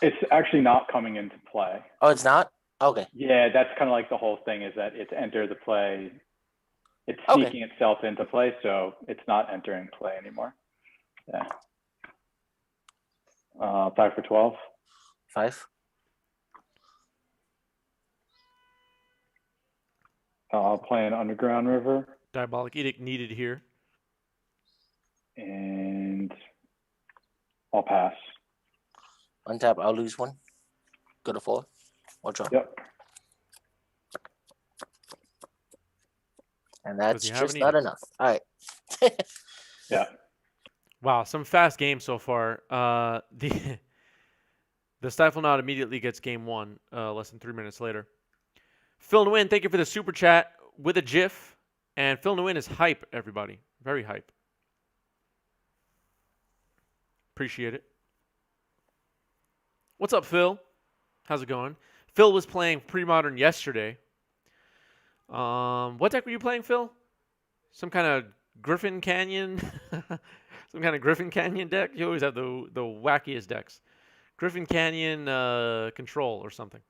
It's actually not coming into play. Oh, it's not? Okay. Yeah, that's kind of like the whole thing is that it's entered the play. It's Okay. sneaking itself into play, so it's not entering play anymore. Yeah. 5 for 12. 5. I'll play an Underground River. Diabolic Edict needed here. And I'll pass. Untap, I'll lose 1. Go to 4. Or draw. Yep. And that's Does he have just any- not enough. All right. Yeah. Wow, some fast games so far. The Stiflenought immediately gets game 1, less than 3 minutes later. Phil Nguyen, thank you for the super chat with a GIF. And Phil Nguyen is hype, everybody. Very hype. Appreciate it. What's up, Phil? How's it going? Phil was playing Premodern yesterday. What deck were you playing, Phil? Some kind of Griffin Canyon? Some kind of Griffin Canyon deck? You always have the wackiest decks. Griffin Canyon Control or something.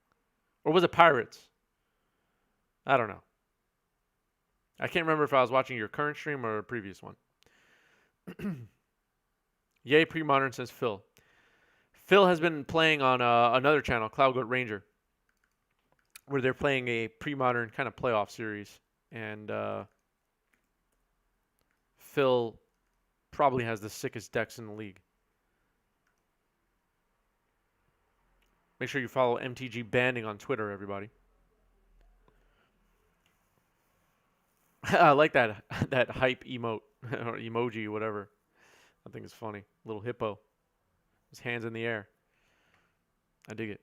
Or was it Pirates? I don't know. I can't remember if I was watching your current stream or a previous one. Yay, Premodern, says Phil. Phil has been playing on another channel, Cloudgoat Ranger, where they're playing a Premodern kind of playoff series. And Phil probably has the sickest decks in the league. Make sure you follow MTG Banding on Twitter, everybody. I like that that hype emote or emoji, whatever. I think it's funny. Little hippo, his hands in the air. I dig it.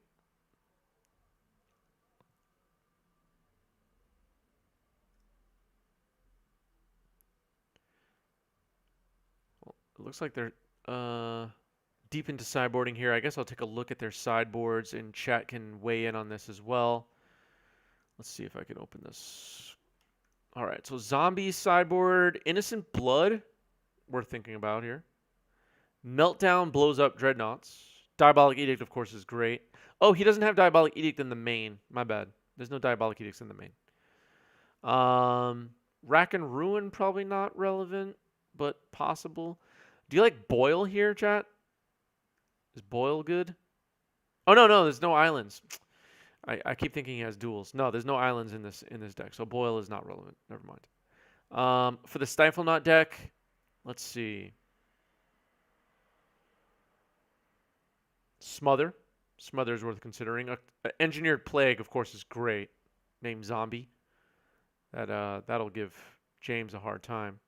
Well, it looks like they're deep into sideboarding here. I guess I'll take a look at their sideboards, and chat can weigh in on this as well. Let's see if I can open this. All right, so zombie sideboard, Innocent Blood, we're thinking about here. Meltdown blows up Dreadnoughts. Diabolic Edict, of course, is great. Oh, he doesn't have Diabolic Edict in the main. My bad. There's no Diabolic Edicts in the main. Rack and Ruin, probably not relevant, but possible. Do you like Boil here, chat? Is Boil good? Oh, no, there's no islands. I keep thinking he has duels. No, there's no islands in this deck, so Boil is not relevant. Never mind. For the Stiflenought deck, let's see. Smother. Smother is worth considering. Engineered Plague, of course, is great. Named Zombie. That'll give James a hard time.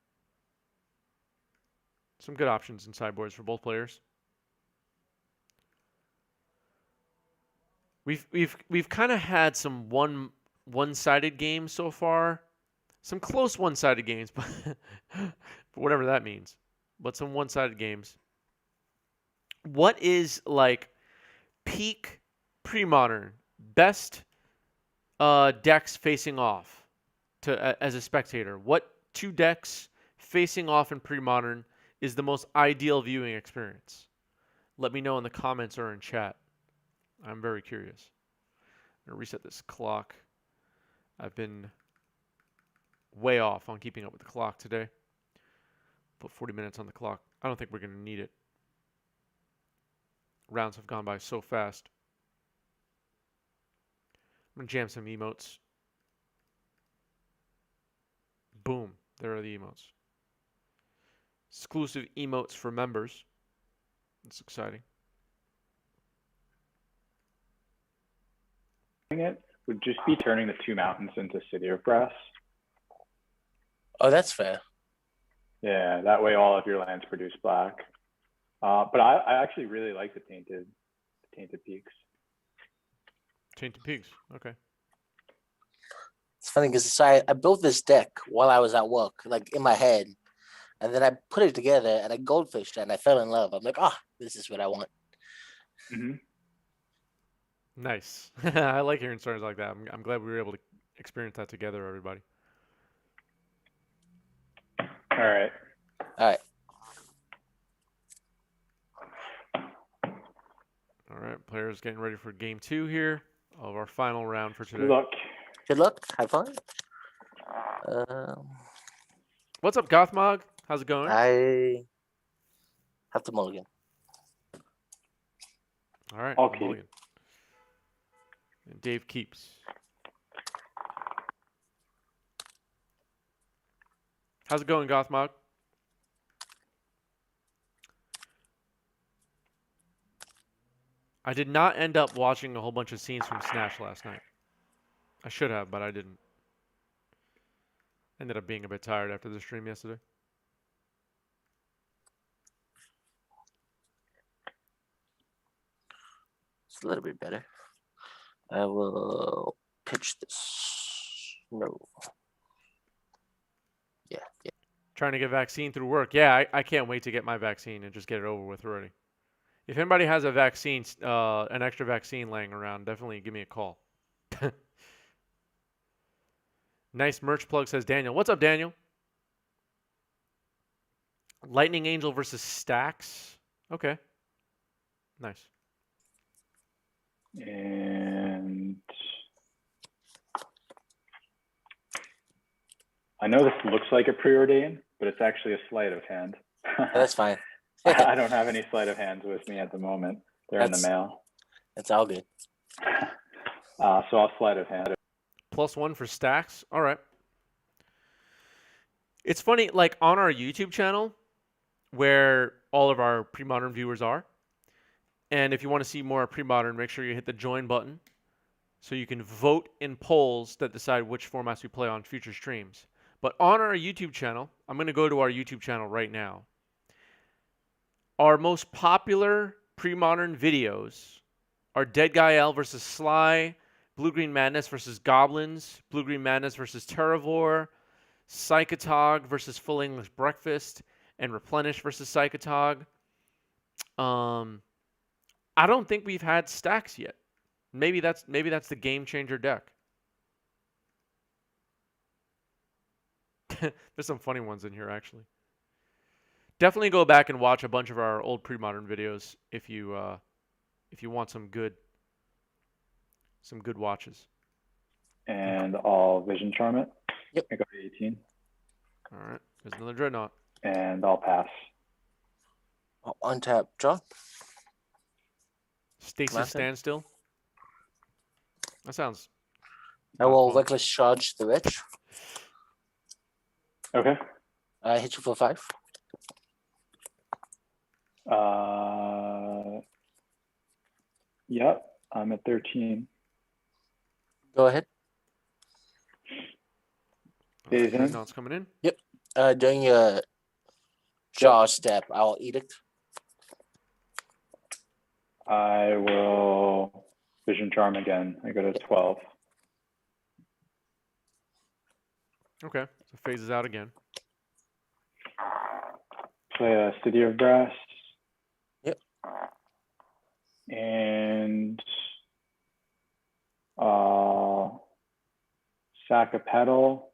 Some good options in sideboards for both players. We've kind of had some one-sided games so far. Some close one-sided games, but whatever that means. But some one-sided games. What is like peak Premodern best decks facing off to as a spectator? What two decks facing off in Premodern is the most ideal viewing experience? Let me know in the comments or in chat. I'm very curious. I'm gonna reset this clock. I've been way off on keeping up with the clock today. Put 40 minutes on the clock. I don't think we're gonna need it. Rounds have gone by so fast. I'm going to jam some emotes. Boom. There are the emotes. Exclusive emotes for members. It's exciting. It would just be turning the 2 mountains into City of Brass. Oh, that's fair. Yeah, that way all of your lands produce black. But I actually really like the Tainted Peaks. Tainted Peaks. Okay. It's funny because I built this deck while I was at work, like in my head. And then I put it together and I goldfished it and I fell in love. I'm like, this is what I want. Mm-hmm. Nice. I like hearing stories like that. I'm glad we were able to experience that together, everybody. All right. All right. All right, players getting ready for game 2 here of our final round for today. Good luck. Good luck. Have fun. What's up, Gothmog? How's it going? I have to mulligan. All right. I'll keep. Mulligan. And Dave keeps. How's it going, Gothmog? I did not end up watching a whole bunch of scenes from Snatch last night. I should have, but I didn't. Ended up being a bit tired after the stream yesterday. It's a little bit better. I will pitch this. No. Yeah. Trying to get vaccine through work. Yeah, I can't wait to get my vaccine and just get it over with already. If anybody has a vaccine, an extra vaccine laying around, definitely give me a call. Nice merch plug, says Daniel. What's up, Daniel? Lightning Angel versus Stacks. Okay. Nice. And I know this looks like a preordain, but it's actually a sleight of hand. That's fine. I don't have any sleight of hands with me at the moment. They're in the mail. It's all good. So I'll sleight of hand. +1 for Stacks. All right. It's funny, like on our YouTube channel, where all of our Premodern viewers are, and if you want to see more Premodern, make sure you hit the join button so you can vote in polls that decide which formats we play on future streams. But on our YouTube channel, I'm going to go to our YouTube channel right now. Our most popular pre-modern videos are Dead Guy L versus Sly, Blue-Green Madness versus Goblins, Blue-Green Madness versus Terravore, Psychotog versus Full English Breakfast, and Replenish versus Psychotog. I don't think we've had stacks yet. Maybe that's the game changer deck. There's some funny ones in here actually. Definitely go back and watch a bunch of our old pre-modern videos if you want some good watches. And I'll Vision Charm it. Yep. I go to 18. All right. There's another Dreadnought. And I'll pass. I'll untap, draw. Stasis Nothing. Standstill. That sounds. I not will fun. reckless charge the witch. Okay. I hit you for 5. Yep. I'm at 13. Go ahead. Phase in. Dreadnought's coming in. During your draw step, I'll edict. I will Vision Charm again. I go to 12. Okay. So phases out again. Play a City of Brass. Yep. And sack a pedal.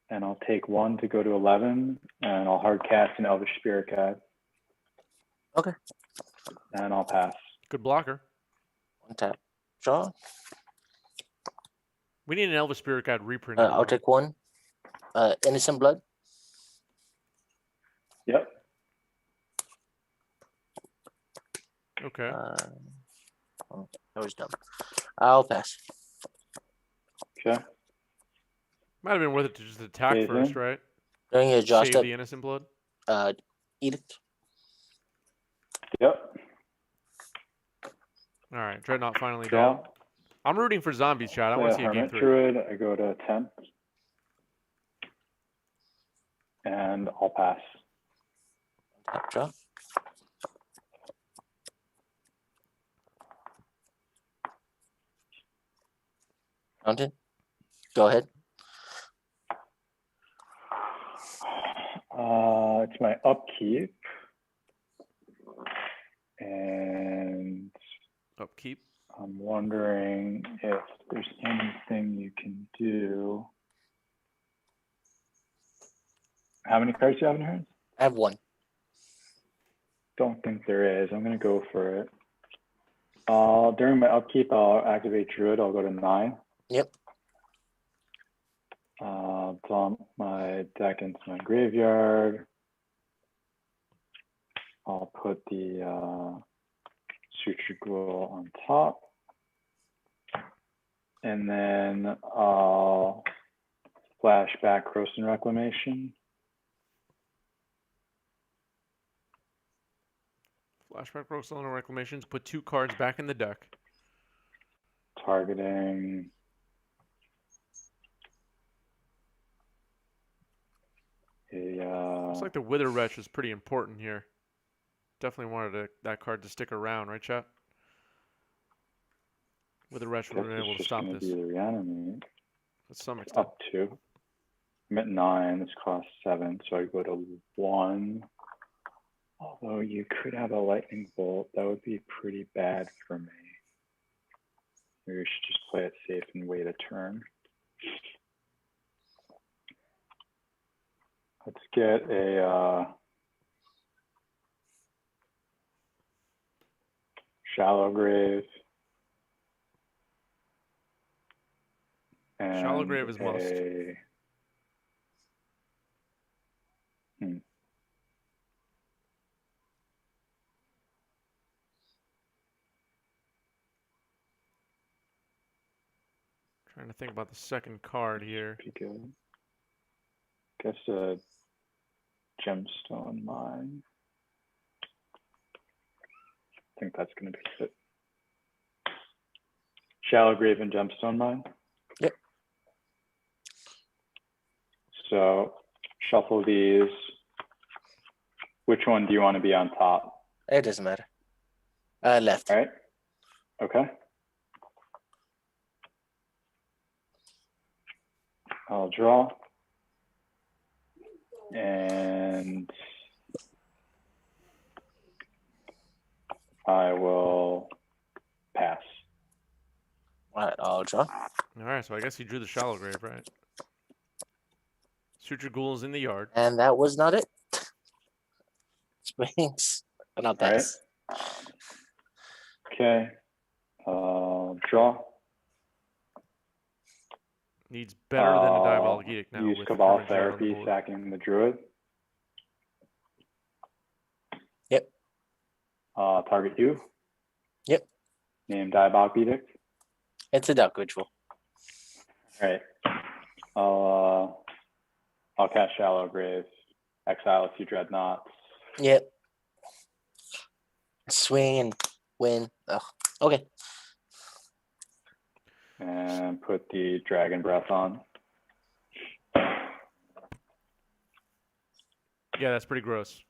And I'll take 1 to go to 11. And I'll hard cast an Elvish Spirit Cat. Okay. And I'll pass. Good blocker. Untap, draw. We need an Elvis Spirit Guide reprint. I'll take 1. Innocent Blood. Yep. Okay. That was dumb. I'll pass. Okay. Might have been worth it to just attack Phase first, in. right? During your draw Save step, the Innocent Blood. edict. Yep. All right. Dreadnought finally Draw. down. I'm rooting for zombies, Chad. I Play want a to see a game Hermit 3. Druid. I go to 10. And I'll pass. Tap, draw. Mountain. Go ahead. It's my upkeep. And Upkeep. I'm wondering if there's anything you can do. How many cards do you have in your hands? I have 1. Don't think there is. I'm going to go for it. During my upkeep, I'll activate Druid. I'll go to 9. Yep. Dump my deck into my graveyard. I'll put the Suture Ghoul on top. And then I'll flashback Croson Reclamation. Flashback Roxanne Reclamations. Put 2 cards back in the deck. Targeting a Looks like the Wither Wretch is pretty important here. Definitely wanted that card to stick around, right, chat? Wither Wretch would have been able to stop this Be the Reanimate. to some extent. Up 2. I'm at 9. This costs 7, so I go to 1. Although you could have a Lightning Bolt, that would be pretty bad for me. Maybe we should just play it safe and wait a turn. Let's get a Shallow Grave. And Shallow Grave is must. Trying to think about the second card here. Be good. Guess a Gemstone Mine. I think that's going to be it. Shallow Grave and Gemstone Mine. Yep. So Shuffle these. Which one do you want to be on top? It doesn't matter. Left. All right. Okay. I'll draw. And I will pass. All right, I'll draw. All right, so I guess you drew the shallow grave, right? Suture Ghoul is in the yard. And that was not it. Swings. And I'll All right. pass. Okay. Draw. Needs better than a Diabolic Edict now. Use with Cabal Courage out on the Therapy, board. sacking the Druid. Yep. Target you. Yep. Name Diabolic Edict. It's a duck ritual. All right. I'll cast Shallow Grave. Exile a few Dreadnoughts. Yep. Swing and win. Oh, okay. And put the Dragon Breath on. Yeah, that's pretty gross.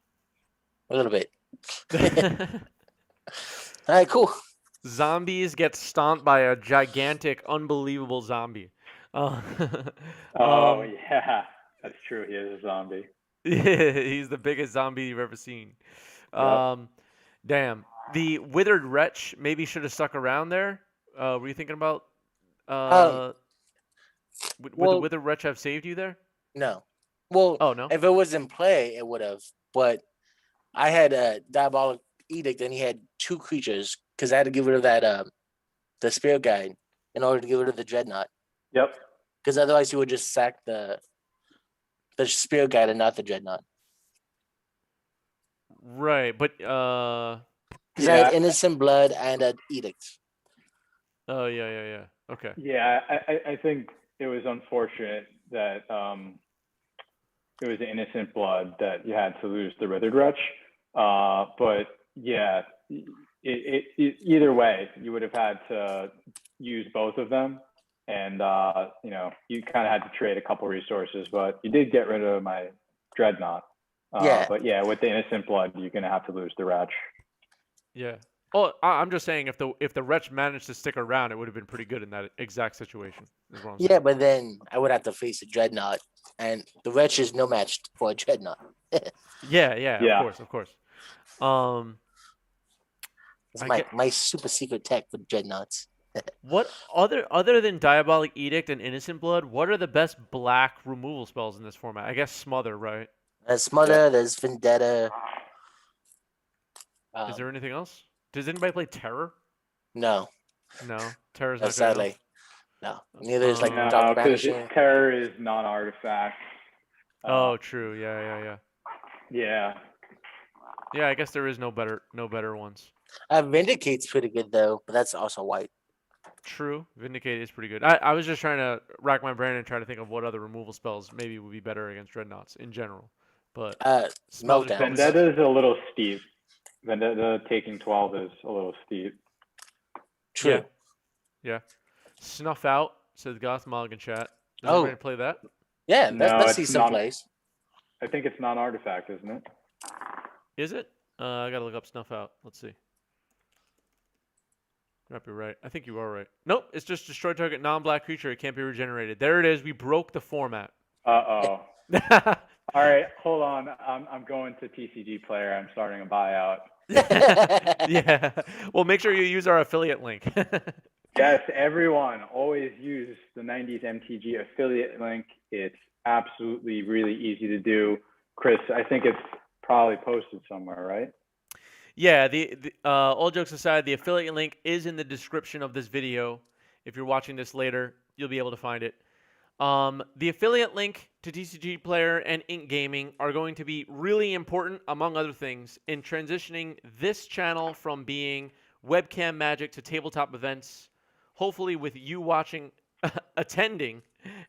A little bit. All right, cool. Zombies get stomped by a gigantic, unbelievable zombie. Oh, Um, yeah. That's true. He is a zombie. He's the biggest zombie you've ever seen. Damn. The Withered Wretch maybe should have stuck around there. Were you thinking about would the well- Withered Wretch have saved you there? No. Well, Oh, no? if it was in play, it would have. But I had a Diabolic Edict, and he had 2 creatures because I had to get rid of that the Spirit Guide in order to get rid of the Dreadnought. Yep. Because otherwise, he would just sack the Spirit Guide and not the Dreadnought. Right, but Because I had Innocent Blood and an Edict. oh yeah. Okay. Yeah, I think it was unfortunate that it was Innocent Blood that you had to lose the Withered Wretch. But yeah, either way, you would have had to use both of them. And, you kind of had to trade a couple resources, but you did get rid of my Dreadnought. Yeah. But yeah, with the Innocent Blood, you're going to have to lose the Wretch. Yeah. Oh, I'm just saying if the Wretch managed to stick around, it would have been pretty good in that exact situation. Is what I'm Yeah, saying. but then I would have to face a Dreadnought, and the Wretch is no match for a Dreadnought. Yeah. Of course. It's I my, get- my super secret tech for Dreadnoughts. What other than Diabolic Edict and Innocent Blood, what are the best black removal spells in this format? I guess Smother, right? There's Smother, there's Vendetta. Is there anything else? Does anybody play Terror? No, No, Terror's no, not good enough. sadly. No. Neither is like No, Dark because Banishing. Terror is non-artifact. Oh, true. Yeah. Yeah. Yeah, I guess there is no better ones. Vindicate's pretty good though, but that's also white. True. Vindicate is pretty good. I was just trying to rack my brain and try to think of what other removal spells maybe would be better against Dreadnoughts in general. But Smother's Meltdown. probably- Vendetta is a little steep. Vendetta taking 12 is a little steep. True. Yeah. Snuff Out, says Goth Mulligan chat. Does Oh. anybody play that? Yeah, No, that's it's decent not. plays. I think it's non-artifact, isn't it? Is it? I gotta look up Snuff Out. Let's see. Might be right. I think you are right. Nope, it's just destroy target non-black creature. It can't be regenerated. There it is. We broke the format. Uh-oh. All right, hold on. I'm going to TCG Player. I'm starting a buyout. Yeah. Well, make sure you use our affiliate link. Yes, everyone, always use the 90s MTG affiliate link. It's absolutely really easy to do. Chris, I think it's probably posted somewhere, right? Yeah, the all jokes aside, the affiliate link is in the description of this video. If you're watching this later, you'll be able to find it. The affiliate link to TCG Player and Ink Gaming are going to be really important, among other things, in transitioning this channel from being webcam magic to tabletop events, hopefully with you watching, attending,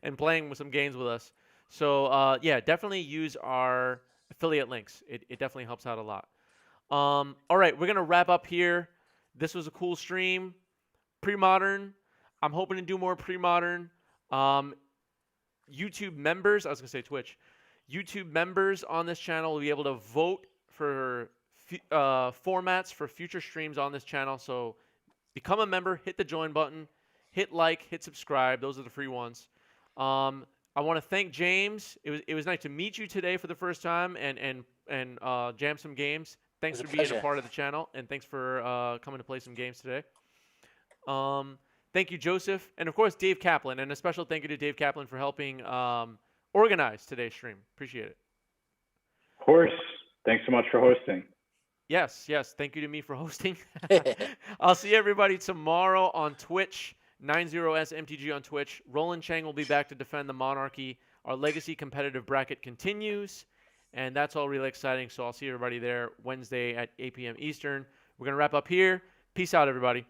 and playing with some games with us. So, yeah, definitely use our affiliate links. It definitely helps out a lot. All right, we're going to wrap up here. This was a cool stream. Premodern. I'm hoping to do more Premodern. YouTube members, I was going to say Twitch. YouTube members on this channel will be able to vote for formats for future streams on this channel. So become a member, hit the join button, hit like, hit subscribe. Those are the free ones. I want to thank James. It was nice to meet you today for the first time and jam some games. Thanks for being a part of the channel, and thanks for coming to play some games today. Thank you, Joseph, and of course Dave Kaplan, and a special thank you to Dave Kaplan for helping organize today's stream. Appreciate it. Of course. Thanks so much for hosting. Yes. Thank you to me for hosting. I'll see everybody tomorrow on Twitch. 90S MTG on Twitch. Roland Chang will be back to defend the monarchy. Our legacy competitive bracket continues, and that's all really exciting. So I'll see everybody there Wednesday at 8 p.m. Eastern. We're going to wrap up here. Peace out, everybody.